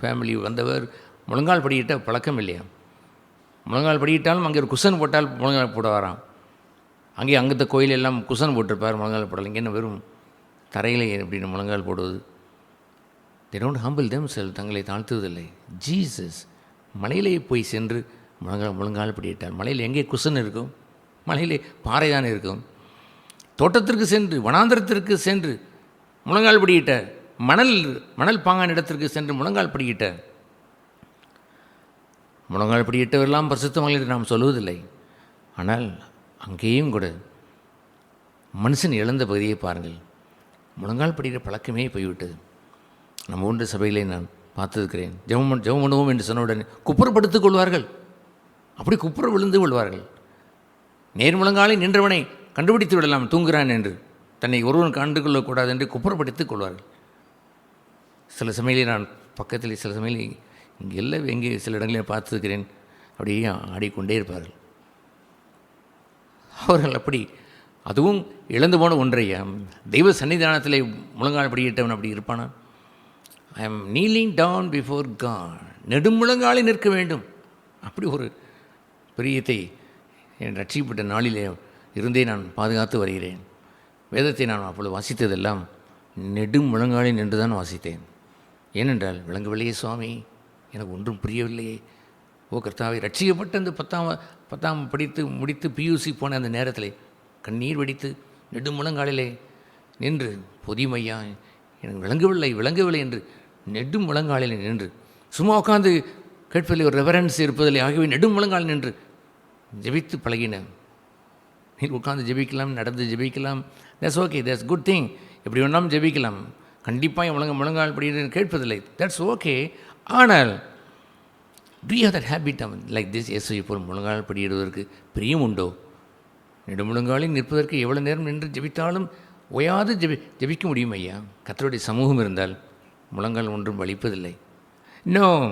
ஃபேமிலி வந்தவர் முழங்கால் படியிட்ட பழக்கம் இல்லையா? முழங்கால் படியிட்டாலும் அங்கே ஒரு குஷன் போட்டால் முழங்கால் போட வரான். அங்கத்த கோயில் எல்லாம் குஷன் போட்டிருப்பார், முழங்கால் போடலாம். இங்கே என்ன வெறும் தரையில் அப்படின்னு முழங்கால் போடுவது? they don't humble themselves, தங்களை தாழ்த்துவதில்லை. ஜீசஸ் மலையிலே போய் சென்று முழங்கால் படியிட்டார். மலையில் எங்கே குஷன் இருக்கும்? மலையிலே பாறை தான் இருக்கும். தோட்டத்திற்கு சென்று, வனாந்திரத்திற்கு சென்று முழங்கால் படியிட்டார். மணல் பாங்கான இடத்திற்கு சென்று முழங்கால் படியிட்டார். முழங்கால் படியிட்டவரெல்லாம் பரிசுத்தவான்கள் என்று நாம் சொல்வதில்லை. ஆனால் அங்கேயும் கூட மனுஷன் இழந்த பகுதியை பாருங்கள். முழங்கால் படிக்கிற பழக்கமே போய்விட்டது. நம்ம ஒன்று சபையிலே நான் பார்த்துருக்கிறேன். ஜெபம் பண்ணுவோம் என்று சொன்ன உடனே குப்புறப்படுத்திக் கொள்வார்கள். அப்படி குப்புற விழுந்து கொள்வார்கள். நேர் முழங்காலை நின்றவனை கண்டுபிடித்து விடலாம் தூங்குகிறான் என்று, தன்னை ஒருவன் கண்டு கொள்ளக்கூடாது என்று குப்புறப்படுத்திக் கொள்வார்கள். சில சமயத்தில் நான் பக்கத்தில் சில சமயம் எங்கே சில இடங்களில் பார்த்துருக்கிறேன். அப்படியே ஆடிக்கொண்டே இருப்பார்கள் அவர்கள். அப்படி அதுவும் இழந்து போன ஒன்றையா? தெய்வ சன்னிதானத்தில் முழங்கால் படியிட்டவன் அப்படி இருப்பானா? I am kneeling down before God. நெடுமுழங்காலை நிற்க வேண்டும். அப்படி ஒரு பிரியத்தை என் ரட்சிக்கப்பட்ட நாளிலே இருந்தே நான் பாதுகாத்து வருகிறேன். வேதத்தை நான் அப்பொழுது வாசித்ததெல்லாம் நெடுமுழங்காலை நின்று தான் வாசித்தேன். ஏனென்றால் விளங்கவில்லையே சுவாமி, எனக்கு ஒன்றும் புரியவில்லையே. ஓ கர்த்தாவை, ரட்சிக்கப்பட்ட அந்த 10ஆம் படித்து முடித்து பியூசி போன அந்த நேரத்தில் கண்ணீர் வெடித்து நெடுமுழங்காலிலே நின்று, பொதிமையா எனக்கு விளங்கவில்லை என்று நெடுமுழங்காலில் நின்று, சும்மா உட்காந்து கேட்பதில் ஒரு ரெவரன்ஸ் இருப்பதில்லை. ஆகவே நெடுமுழங்கால் நின்று ஜெபித்து பழகினேன். நீ உட்காந்து ஜெபிக்கலாம், நடந்து ஜெபிக்கலாம், that's okay, that's good thing. எப்படி வேணாலும் ஜெபிக்கலாம். கண்டிப்பாக முழங்கால் படின்னு கேட்பதில்லை, தட்ஸ் ஓகே. ஆனால் do you have that habit of like this? இயேசுவை போல் முழங்கால் படியிடுவதற்கு பிரியம் உண்டோ? நெடுமுழங்காலில் நிற்பதற்கு எவ்வளோ நேரம் நின்று ஜெபித்தாலும் ஓயாது ஜெபிக்க முடியும் ஐயா. கர்த்தருடைய சமூகம் இருந்தால் முழங்கால் ஒன்றும் வலிப்பதில்லை. இன்னும்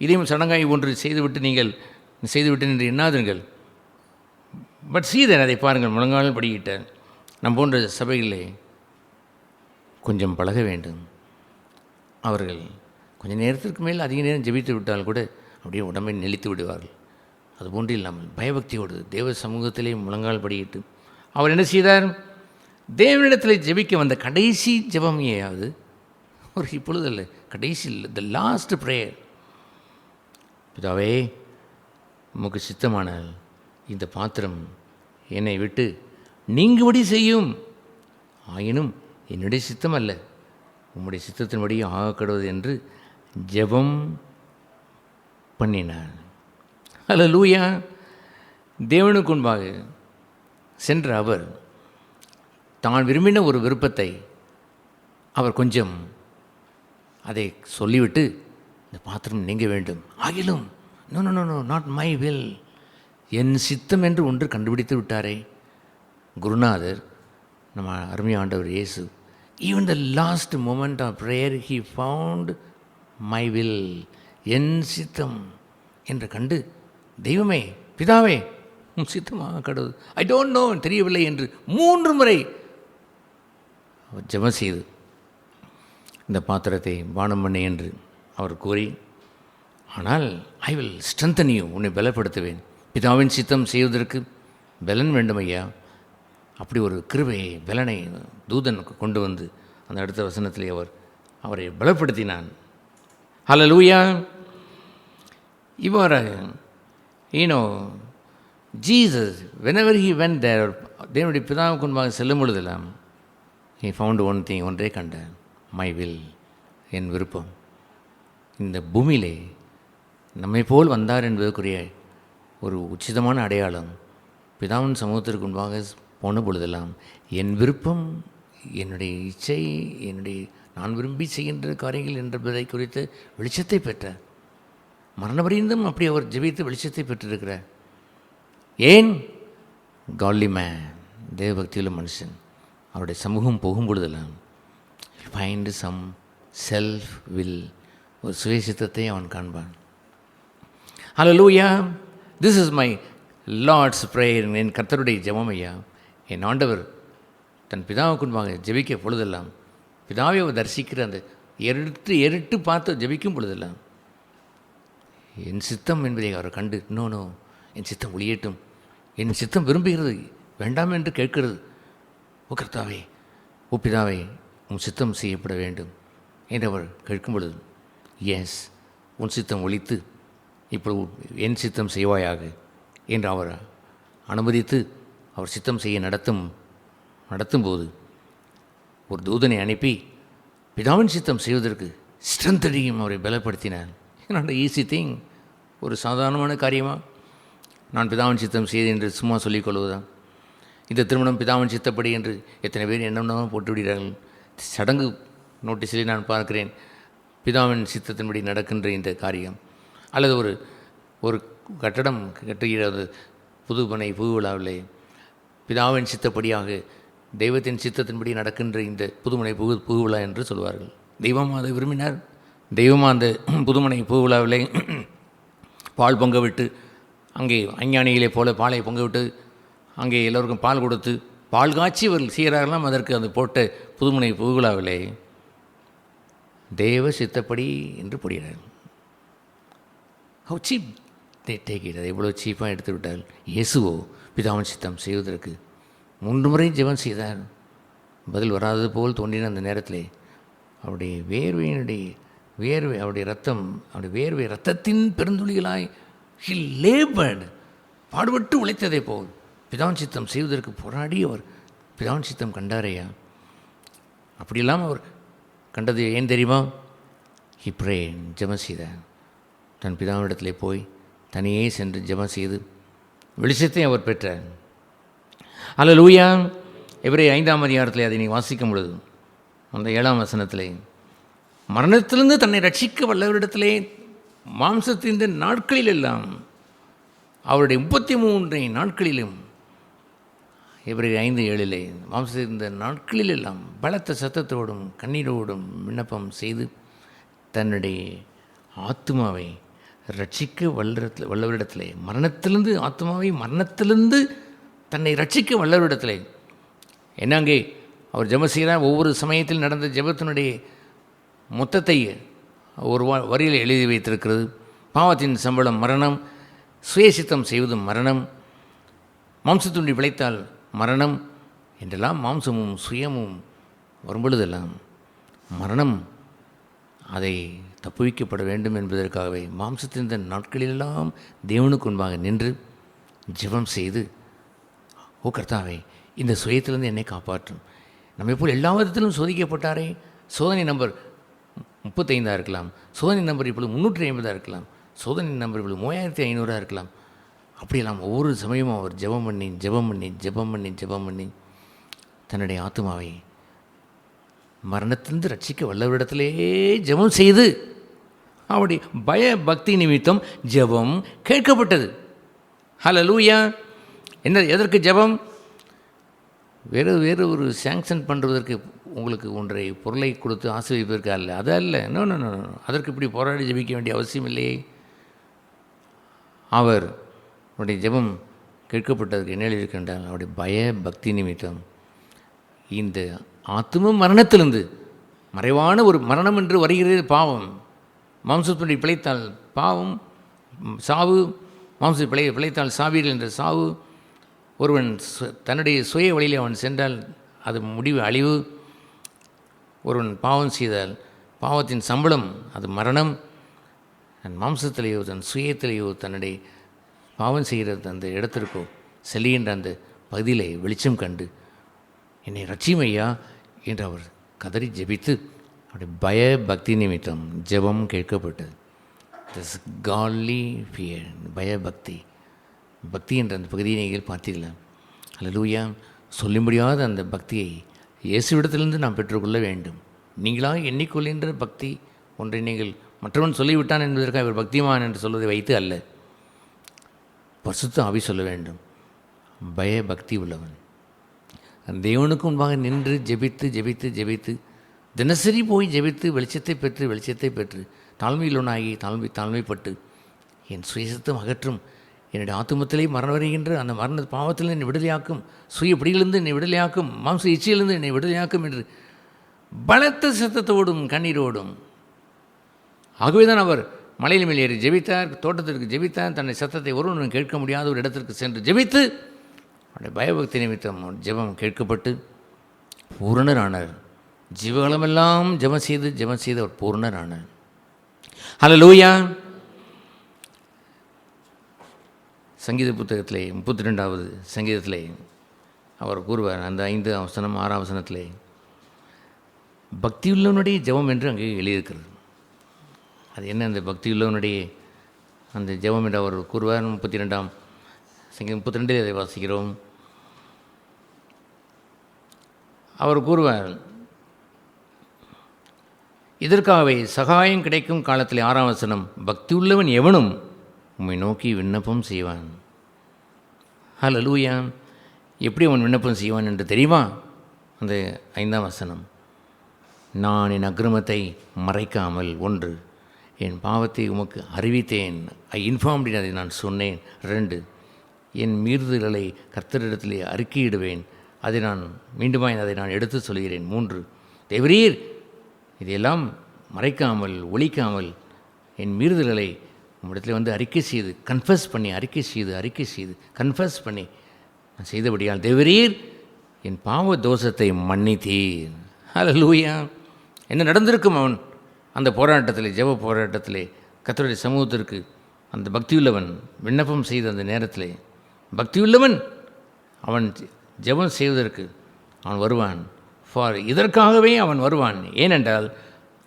இதையும் சடங்காய் ஒன்று செய்துவிட்டு என்று எண்ணாதுங்கள். பட் சீதன் அதை பாருங்கள், முழங்கால் படியிட்ட நம் போன்ற சபைகளே கொஞ்சம் பழக வேண்டும். அவர்கள் கொஞ்சம் நேரத்திற்கு மேல் அதிக நேரம் ஜெபித்து விட்டால் கூட அப்படியே உடம்பை நெளித்து விடுவார்கள். அதுபோன்று இல்லாமல் பயபக்தியோடு தேவ சமூகத்திலே முழங்கால் படியிட்டு அவர் என்ன செய்தார்? தேவனிடத்தில் ஜெபிக்க வந்த கடைசி ஜெபம் ஏதாவது ஒரு இப்பொழுதல்ல, கடைசி த லாஸ்ட் ப்ரேயர். பிதாவே, உமக்கு சித்தமானால் இந்த பாத்திரம் என்னை விட்டு நீங்கும்படி செய்யும். ஆயினும் என்னுடைய சித்தம் அல்ல, உம்முடைய சித்தத்தின்படி ஆகக்கடுவது என்று ஜெபம் பண்ணினார். ஹல்லேலூயா. தேவனுக்கு முன்பாக சென்ற அவர் தான் விரும்பின ஒரு விருப்பத்தை அவர் கொஞ்சம் அதை சொல்லிவிட்டு, இந்த பாத்திரம் நீங்க வேண்டும், ஆகிலும் no no no no not my will, என் சித்தம் என்று ஒன்று கண்டுபிடித்து விட்டாரே குருநாதர், நம்ம அருமை ஆண்டவர் இயேசு. Even the last moment of prayer he found my will, என் சித்தம் என்று கண்டு, தெய்வமே, பிதாவே, உன் சித்தமாக கடவுள், ஐ டோன்ட் நோ, தெரியவில்லை என்று 3 முறை அவர் ஜெபம் செய்து இந்த பாத்திரத்தை பானம் பண்ணு என்று அவர் கூறி, ஆனால் ஐ வில் ஸ்ட்ரென்தன் யூ, உன்னை பலப்படுத்துவேன். பிதாவின் சித்தம் செய்வதற்கு பலன் வேண்டும் ஐயா. அப்படி ஒரு கிருபையை பலனை தூதன் கொண்டு வந்து அந்த அடுத்த வசனத்திலே அவரை பலப்படுத்தினான். ஹல்லேலூயா. இவ்வாறாக Jesus whenever he went there, தேவனுடைய பிதாவுக்கு முன்பாக செல்லும் பொழுதெல்லாம் he found one thing, ஒன்றே கண்டார், மை வில், என் விருப்பம். இந்த பூமியிலே நம்மை போல் வந்தார் என்பதற்குரிய ஒரு உச்சிதமான அடையாளம் பிதாவின் சமூகத்திற்கு முன்பாக போன பொழுதெல்லாம் என் விருப்பம், என்னுடைய இச்சை, நான் விரும்பி செய்கின்ற காரியங்கள் என்பதை குறித்து வெளிச்சத்தை பெற்றார். மரணவரைந்தும் அப்படி அவர் ஜெபித்து வெளிச்சத்தை பெற்றிருக்கிறார். ஏன்? காட்லி மேன், தேவபக்தியுள்ள மனுஷன், அவருடைய சமூகம் போகும் பொழுதெல்லாம் ஃபைண்ட் சம் செல்ஃப் வில், ஒரு சுயசித்தத்தை அவன் காண்பான். Hallelujah. This is my Lord's prayer. என் கர்த்தருடைய ஜெபம் ஐயா. என் ஆண்டவர் தன் பிதாவுக்கு முன்பாக ஜெபிக்க பொழுதெல்லாம், பிதாவை அவர் தரிசிக்கிற அந்த எரிட்டு பார்த்து ஜெபிக்கும் பொழுதெல்லாம் என் சித்தம் என்பதை அவர் கண்டு, நோ என் சித்தம் ஒளியேட்டும், என் சித்தம் விரும்புகிறது, வேண்டாம் என்று கேட்கிறது. ஓ கர்த்தாவே, ஓ பிதாவே, உன் சித்தம் செய்யப்பட வேண்டும் என்று அவர் கேட்கும் பொழுது, எஸ், உன் சித்தம் ஒழித்து இப்பொழுது என் சித்தம் செய்வாயாக என்று அவர் அனுமதித்து அவர் சித்தம் செய்ய நடத்தும்போது ஒரு தூதனை அனுப்பி பிதாவின் சித்தம் செய்வதற்கு ஸ்ட்ரென்த்தடியும் அவரை பலப்படுத்தினார். என்னோட ஈஸி திங், ஒரு சாதாரணமான காரியமாக நான் பிதாவின் சித்தம் செய்து என்று சும்மா சொல்லிக்கொள்வதுதான். இந்த திருமணம் பிதாவின் சித்தப்படி என்று எத்தனை பேர் என்னென்ன போட்டு விடுகிறார்கள். சடங்கு நோட்டீஸிலே நான் பார்க்கிறேன், பிதாவின் சித்தத்தின்படி நடக்கின்ற இந்த காரியம். அல்லது ஒரு கட்டடம் கட்டுகிறது, புதுமனை புகுவிழாவிலே பிதாவின் சித்தப்படியாக தெய்வத்தின் சித்தத்தின்படி நடக்கின்ற இந்த புதுமனை புகுவிழா என்று சொல்வார்கள். தெய்வம் அதை விரும்பினார். தெய்வமாக அந்த புதுமனை புகுவிழாவிலே பால் பொங்க விட்டு, அங்கே அஞ்ஞானிகளே போல பாலை பொங்க விட்டு அங்கே எல்லோருக்கும் பால் கொடுத்து பால் காய்ச்சி அவர்கள் செய்கிறார்களாம். அதற்கு அந்த போட்ட புதுமனை புகுவிழாவிலே தேவ சித்தப்படி என்று போடுகிறார்கள். How cheap they take it. அதை எவ்வளோ சீப்பாக எடுத்து விட்டார்கள். இயேசுவோ பிதாவின் சித்தம் செய்வதற்கு 3 முறை ஜெபம் செய்தார். பதில் வராதது போல் தோன்றின அந்த நேரத்தில் அவருடைய வேர்வை, அவருடைய ரத்தம், அவருடைய வேர்வை ரத்தத்தின் பெருந்துளிகளாய் ஹி லேபர்டு, பாடுபட்டு உழைத்ததை போல் பிதாவின் சித்தம் செய்வதற்கு போராடி அவர் பிதாவின் சித்தம் கண்டாரையா. அப்படியெல்லாம் அவர் கண்டது ஏன் தெரியுமா? ஹி பிரேட், ஜெபம் செய்தார். தன் பிதாவிடத்திலே போய் தனியே சென்று ஜெபம் செய்து வெளிச்சத்தை அவர் பெற்றார். அல்லேலூயா. எபிரேயர் 5ஆம் அதிகாரத்தில் அதை நீ வாசிக்கும் பொழுது அந்த 7ஆம் வசனத்திலே, மரணத்திலிருந்து தன்னை ரட்சிக்க வல்லவரிடத்திலே மாம்சத்தின் நாட்களிலெல்லாம், அவருடைய 33 நாட்களிலும், எபிரேயர் 5:7 மாம்சத்தின் நாட்களிலெல்லாம் பலத்த சத்தத்தோடும் கண்ணீரோடும் விண்ணப்பம் செய்து தன்னுடைய ஆத்துமாவை ரட்சிக்க வல்லவரிடத்திலே, மரணத்திலிருந்து ஆத்மாவை மரணத்திலிருந்து தன்னை ரட்சிக்க வல்லவரிடத்திலே. என்னங்கே அவர் ஜெபம் செய்கிறார். ஒவ்வொரு சமயத்தில் நடந்த ஜெபத்தினுடைய மொத்தத்தை ஒரு வரியில் எழுதி வைத்திருக்கிறது. பாவத்தின் சம்பளம் மரணம், சுயசித்தம் செய்வதும் மரணம், மாம்சத்துண்டி பிழைத்தால் மரணம் என்றெல்லாம் மாம்சமும் சுயமும் வரும்பொழுதெல்லாம் மரணம் அதை தப்புவிக்கப்பட வேண்டும் என்பதற்காகவே மாம்சத்தின் நாட்களிலெல்லாம் தேவனுக்கு முன்பாக நின்று ஜெபம் செய்து, ஓ கர்த்தாவே, இந்த சுயத்திலிருந்து என்னை காப்பாற்றும். நம்ம போல் எல்லா விதத்திலும் சோதிக்கப்பட்டாரே. சோதனை நம்பர் 35 இருக்கலாம், சோதனை நம்பர் இப்பொழுது 350 இருக்கலாம், சோதனை நம்பர் இப்பொழுது 3500 இருக்கலாம். அப்படியெல்லாம் ஒவ்வொரு சமயமும் அவர் ஜெபம் பண்ணி தன்னுடைய ஆத்துமாவை மரணத்திலிருந்து ரட்சிக்க வல்லவரிடத்திலே ஜெபம் செய்து அவருடைய பய பக்தி நிமித்தம் ஜெபம் கேட்கப்பட்டது. ஹல்லேலூயா. எதற்கு ஜெபம்? வேறு ஒரு சாங்ஷன் பண்ணுறதற்கு உங்களுக்கு ஒன்றை பொருளை கொடுத்து ஆசீர்வதிப்பதற்கு அல்ல, அதல்ல. நோ, அதற்கு இப்படி போராடி ஜெபிக்க வேண்டிய அவசியம் இல்லையே. அவருடைய ஜெபம் கேட்கப்பட்டதற்கு என்ன எழுதியிருக்கின்றால், அவருடைய பய பக்தி நிமித்தம் இந்த ஆத்தும மரணத்திலிருந்து, மறைவான ஒரு மரணம் என்று வருகிறது பாவம். மாம்சத்தினுடைய பிழைத்தால் பாவம் சாவு, மாம்சத்தை பிழைத்தால் சாவீர்கள் என்ற சாவு. ஒருவன் தன்னுடைய சுய வழியில் அவன் சென்றால் அது முடிவு அழிவு. ஒருவன் பாவம் செய்தால் பாவத்தின் சம்பளம் அது மரணம். தன் மாம்சத்திலேயோ தன் சுயத்திலேயோ தன்னுடைய பாவம் செய்கிற அந்த இடத்திற்கோ செல்லுகின்ற அந்த பகுதியிலே வெளிச்சம் கண்டு, என்னை ரட்சிமையா என்று அவர் கதறி ஜெபித்து அப்படி பய பக்தி நிமித்தம் ஜெபம் கேட்கப்பட்டது. திஸ் காட்லி ஃபியர், பயபக்தி, பக்தி என்ற அந்த பகுதியை நீங்கள் பார்த்தீங்களா? அல்லேலூயா. சொல்ல முடியாத அந்த பக்தியை இயேசுவிடத்திலிருந்து நாம் பெற்றுக்கொள்ள வேண்டும். நீங்களாக எண்ணிக்கொள்கின்ற பக்தி ஒன்றை நீங்கள் மற்றவன் சொல்லிவிட்டான் என்பதற்காக இவர் பக்திமான் என்று சொல்வதை வைத்து அல்ல, பரிசுத்த ஆவி சொல்ல வேண்டும். பயபக்தி உள்ளவன் தேவனுக்கு முன்பாக நின்று ஜெபித்து ஜெபித்து ஜெபித்து தினசரி போய் ஜெபித்து வெளிச்சத்தை பெற்று தாழ்மையுள்ளவனாகி தாழ்மைப்பட்டு என் சுயசத்தம் அகற்றும், என்னுடைய ஆத்துமத்திலே மரணம் வருகின்ற அந்த மரண பாவத்தில் என்னை விடுதலையாக்கும், சுய பிடியிலிருந்து என்னை விடுதலையாக்கும், மாம்ச இச்சையிலிருந்து என்னை விடுதலையாக்கும் என்று பலத்த சத்தத்தோடும் கண்ணீரோடும். ஆகவே தான் அவர் மலையில் மேல் ஏறி ஜெபித்தார், தோட்டத்திற்கு ஜெபித்தார், தன்னை சத்தத்தை ஒருவனும் கேட்க முடியாத ஒரு இடத்திற்கு சென்று ஜெபித்து அவருடைய பயபக்தி நிமித்தம் ஜெபம் கேட்கப்பட்டு பூரணரானார். ஜீவகாலமெல்லாம் ஜெபம் செய்து அவர் பூரணரானார். ஹல்லேலூயா. சங்கீத புத்தகத்திலே 32வது சங்கீதத்திலே அவர் கூறுவார், அந்த 5 வசனம் 6 வசனத்திலே பக்தியுள்ளவனுடைய ஜெபம் என்று அங்கே எழுதியிருக்கிறது. அது என்ன அந்த பக்தியுள்ளவனுடைய அந்த ஜெபம் என்று அவர் கூறுவார். 32ஆம் சங்கீதம் 32 அதை வாசிக்கிறோம். அவர் கூறுவார், இதற்காகவே சகாயம் கிடைக்கும் காலத்தில் 6ஆம் வசனம், பக்தியுள்ளவன் எவனும் உம்மை நோக்கி விண்ணப்பம் செய்வான். ஹல்லேலூயா. எப்படி அவன் விண்ணப்பம் செய்வான் என்று தெரியுமா? அந்த 5ஆம் வசனம், நான் என் அக்கிரமத்தை மறைக்காமல் 1, என் பாவத்தை உமக்கு அறிவித்தேன், ஐ இன்ஃபார்ம்டு, அதை நான் சொன்னேன். 2, என் மீறுதல்களை கர்த்தரிடத்திலே அறிக்கையிடுவேன், அதை நான் எடுத்து சொல்கிறேன். 3, தேவரீர் இதையெல்லாம் மறைக்காமல் ஒழிக்காமல் என் மீறுதல்களை உம்மிடத்தில் வந்து அறிக்கை செய்து கன்ஃபஸ் பண்ணி நான் செய்தபடியால் தேவரீர் என் பாவ தோஷத்தை மன்னித்தீர். ஹல்லேலூயா. என்ன நடந்திருக்கும் அவன் அந்த போராட்டத்திலே, ஜெப போராட்டத்திலே கர்த்தருடைய சமூகத்திற்கு அந்த பக்தியுள்ளவன் விண்ணப்பம் செய்த அந்த நேரத்திலே, பக்தியுள்ளவன் அவன் ஜெபம் செய்வதற்கு அவன் வருவான். இதற்காகவே அவன் வருவான். ஏனென்றால்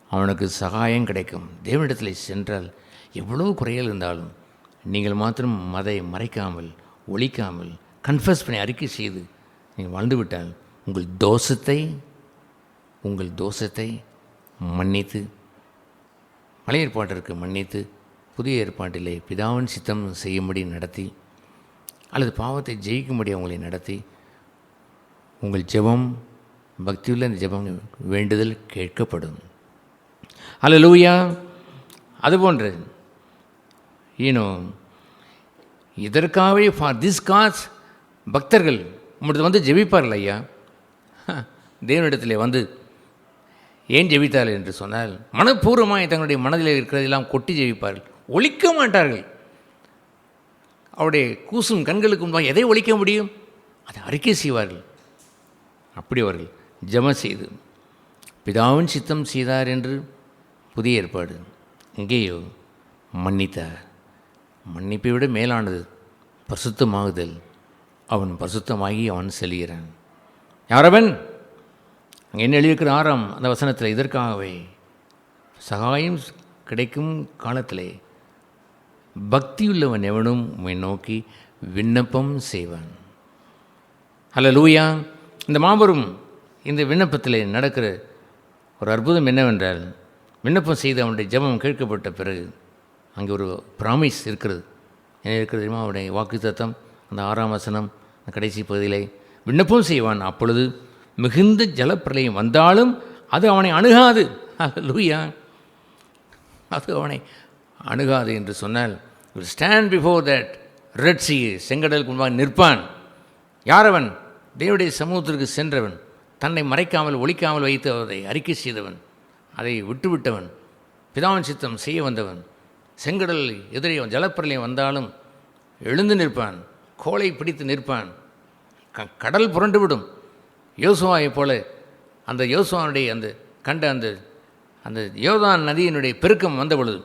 அவனுக்கு சகாயம் கிடைக்கும். தேவனிடத்தில் சென்றால் எவ்வளவு குறைகள் இருந்தாலும் நீங்கள் மாத்திரம் அதை மறைக்காமல் ஒழிக்காமல் கன்ஃபஸ் பண்ணி அறிக்கை செய்து நீங்கள் வாழ்ந்துவிட்டால் உங்கள் தோஷத்தை மன்னித்து, பழைய ஏற்பாட்டிற்கு மன்னித்து புதிய ஏற்பாட்டிலே பிதாவின் சித்தம் செய்யும்படி நடத்தி அல்லது பாவத்தை ஜெயிக்கும்படி அவங்களை நடத்தி உங்கள் ஜெபம் பக்தியுள்ள இந்த ஜெபம் வேண்டுதல் கேட்கப்படும். ஹல்லேலூயா. அதுபோன்று இதற்காகவே ஃபார் திஸ் காஸ் பக்தர்கள் உம்மிடத்தில் வந்து ஜெபிப்பார்கள். ஐயா, தேவனிடத்தில் வந்து ஏன் ஜெபித்தார்கள் என்று சொன்னால் மனப்பூர்வமாக தங்களுடைய மனதில் இருக்கிறதெல்லாம் கொட்டி ஜெபிப்பார்கள், ஒழிக்க மாட்டார்கள். அவருடைய கூசும் கண்களுக்கு முன்பாக எதை ஒழிக்க முடியும்? அதை அறிக்கை செய்வார்கள். அப்படி அவர்கள் ஜெபம் செய்து பிதாவின் சித்தம் செய்தார் என்று புதிய ஏற்பாடு. இங்கேயோ மன்னித்தார். மன்னிப்பை விட மேலானது பரிசுத்தமாகுதல். அவன் பரிசுத்தமாகி அவன் செல்கிறான். யாரவன்? அங்கே என்ன எழுதியிருக்கிற 6ஆம் அந்த வசனத்தில், இதற்காகவே சகாயம் கிடைக்கும் காலத்திலே பக்தியுள்ளவன் எவனும் உம்மை நோக்கி விண்ணப்பம் செய்வான். ஹல்லேலூயா. இந்த மாபெரும் இந்த விண்ணப்பத்தில் நடக்கிற ஒரு அற்புதம் என்னவென்றால், விண்ணப்பம் செய்து அவனுடைய ஜெபம் கேட்கப்பட்ட பிறகு அங்கே ஒரு ப்ராமிஸ் இருக்கிறது. என்ன இருக்கிறது தெரியுமா? அவருடைய வாக்குத்தத்தம். அந்த 6ஆம் வசனம் கடைசி பகுதியிலே விண்ணப்பம் செய்வான், அப்பொழுது மிகுந்த ஜலப்பிரளயம் வந்தாலும் அது அவனை அணுகாது. ஹல்லேலூயா. அது அவனை அணுகாது என்று சொன்னால், will stand before that red sea, செங்கடலுக்கு முன்பாக நிற்பான். யாரவன்? தேவனுடைய சமூகத்திற்கு சென்றவன், தன்னை மறைக்காமல் ஒழிக்காமல் வைத்து அதை அறிக்கை செய்தவன், அதை விட்டுவிட்டவன், பிதாவின் சித்தம் செய்ய வந்தவன். செங்கடல் எதிரே ஜலப்பிரளயம் வந்தாலும் எழுந்து நிற்பான், கோலை பிடித்து நிற்பான். கடல் புரண்டுவிடும். யோசுவாவை போல அந்த யோசுவானுடைய அந்த கண்ட அந்த அந்த யோர்தான் நதியினுடைய பெருக்கம் வந்த பொழுது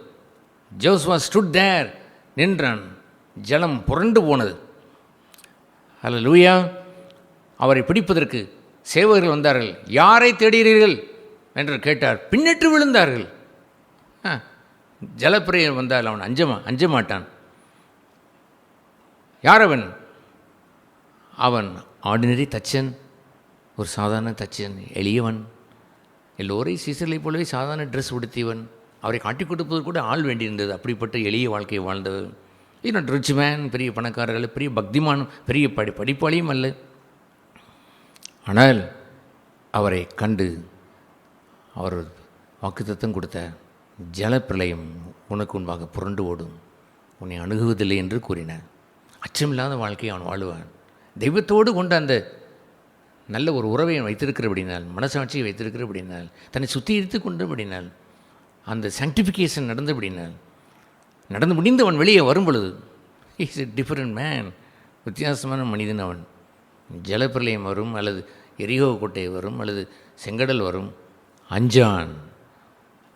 ஜோசுவா ஸ்டுட் தேர், நின்றான். ஜலம் புரண்டு போனது. ஹல்லேலூயா. அவரை பிடிப்பதற்கு சேவகர்கள் வந்தார்கள். யாரை தேடுகிறீர்கள்? என்று கேட்டார். பின்னற்று விழுந்தார்கள். ஜலப்பிரளயம் வந்தால் அவன் அஞ்ச மாட்டான். யார் அவன்? அவன் ஆர்டினரி தச்சன், ஒரு சாதாரண தச்சன், எளியவன், எல்லோரையும் சீசர்களை போலவே சாதாரண ட்ரெஸ் உடுத்தியவன். அவரை காட்டி கொடுப்பது கூட ஆள் வேண்டியிருந்தது. அப்படிப்பட்ட எளிய வாழ்க்கையை வாழ்ந்தவர். இன்னும் ரிச் மேன், பெரிய பணக்காரர்கள், பெரிய பக்திமானும், பெரிய படிப்பாளியும் அல்ல. ஆனால் அவரை கண்டு அவர் வாக்குத்தத்தம் கொடுத்த ஜலப்பிரளயம் உனக்கு முன்பாக புரண்டு ஓடும், உன்னை அணுகுவதில்லை என்று கூறினார். அச்சமில்லாத வாழ்க்கையை அவன் வாழ்வான். தெய்வத்தோடு கொண்ட அந்த நல்ல ஒரு உறவை வைத்திருக்கிறபடினால், மனசாட்சியை வைத்திருக்கிறபடினால், தன்னை சுத்திகரித்து கொண்டபடினால், அந்த சாங்டிஃபிகேஷன் நடந்தபடினால், நடந்து முடிந்து அவன் வெளியே வரும் பொழுது இஸ் எ டிஃப்ரெண்ட் மேன், வித்தியாசமான மனிதன் அவன். ஜலப்பிரளயம் வரும், அல்லது எரிகோ கோட்டை வரும், அல்லது செங்கடல் வரும், அஞ்சான்.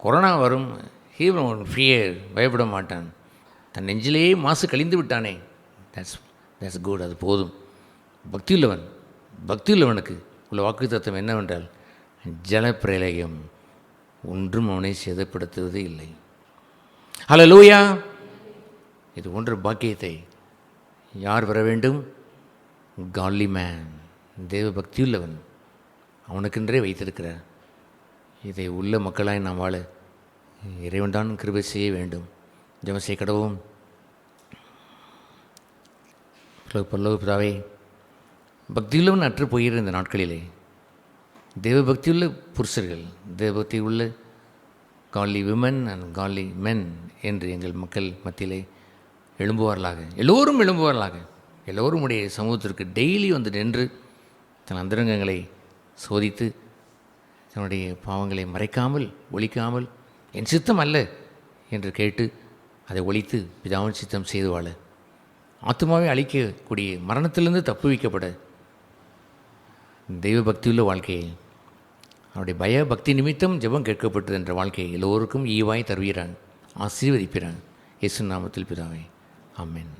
கொரோனா வரும், ஹீவன் ஃபியர், பயப்பட மாட்டான். தன் நெஞ்சிலேயே மாசு கழிந்து விட்டானே, தட்ஸ் குட், அது போதும். பக்தியுள்ளவனுக்கு உள்ள வாக்குத்தத்தம் என்னவென்றால், ஜலப்பிரளயம் ஒன்றும் அவனை சேதப்படுத்துவது இல்லை. ஹல்லேலூயா! இது போன்ற பாக்கியத்தை யார் பெற வேண்டும்? காட்லி மேன், தேவ பக்தியுள்ளவன், அவனுக்கென்றே வைத்திருக்கிறார். இதை உள்ள மக்களாய் நாம் வாழ இறைவன்தான் கிருபை செய்ய வேண்டும். ஜெபம் செய்ய கடவோம். பரலோக பிதாவே, பக்தியுள்ளவன் அற்று போகிற இந்த நாட்களிலே தேவ பக்தியுள்ள புருஷர்கள், தேவபக்தி உள்ள காலி விமன் அண்ட் காலி மென் என்று எங்கள் மக்கள் மத்தியிலே எழும்புவார்களாக. எல்லோரும் உடைய சமூகத்திற்கு டெய்லி வந்து நின்று தன் அந்தரங்கங்களை சோதித்து தன்னுடைய பாவங்களை மறைக்காமல் ஒழிக்காமல் என் சித்தம் அல்ல என்று கேட்டு அதை ஒழித்து பிதாவின் சித்தம் செய்து வாழ, ஆத்மாவை அழிக்கக்கூடிய மரணத்திலிருந்து தப்புவிக்கப்பட தெய்வ பக்தியுள்ள வாழ்க்கையை, அவருடைய பய பக்தி நிமித்தம் ஜெபம் கேட்கப்பட்டது என்ற வாழ்க்கையை எல்லோருக்கும் ஈவாய் தருகிறான், ஆசீர்வதிப்பிறான். இயேசு நாமத்தில் பிதாவே, ஆமென்.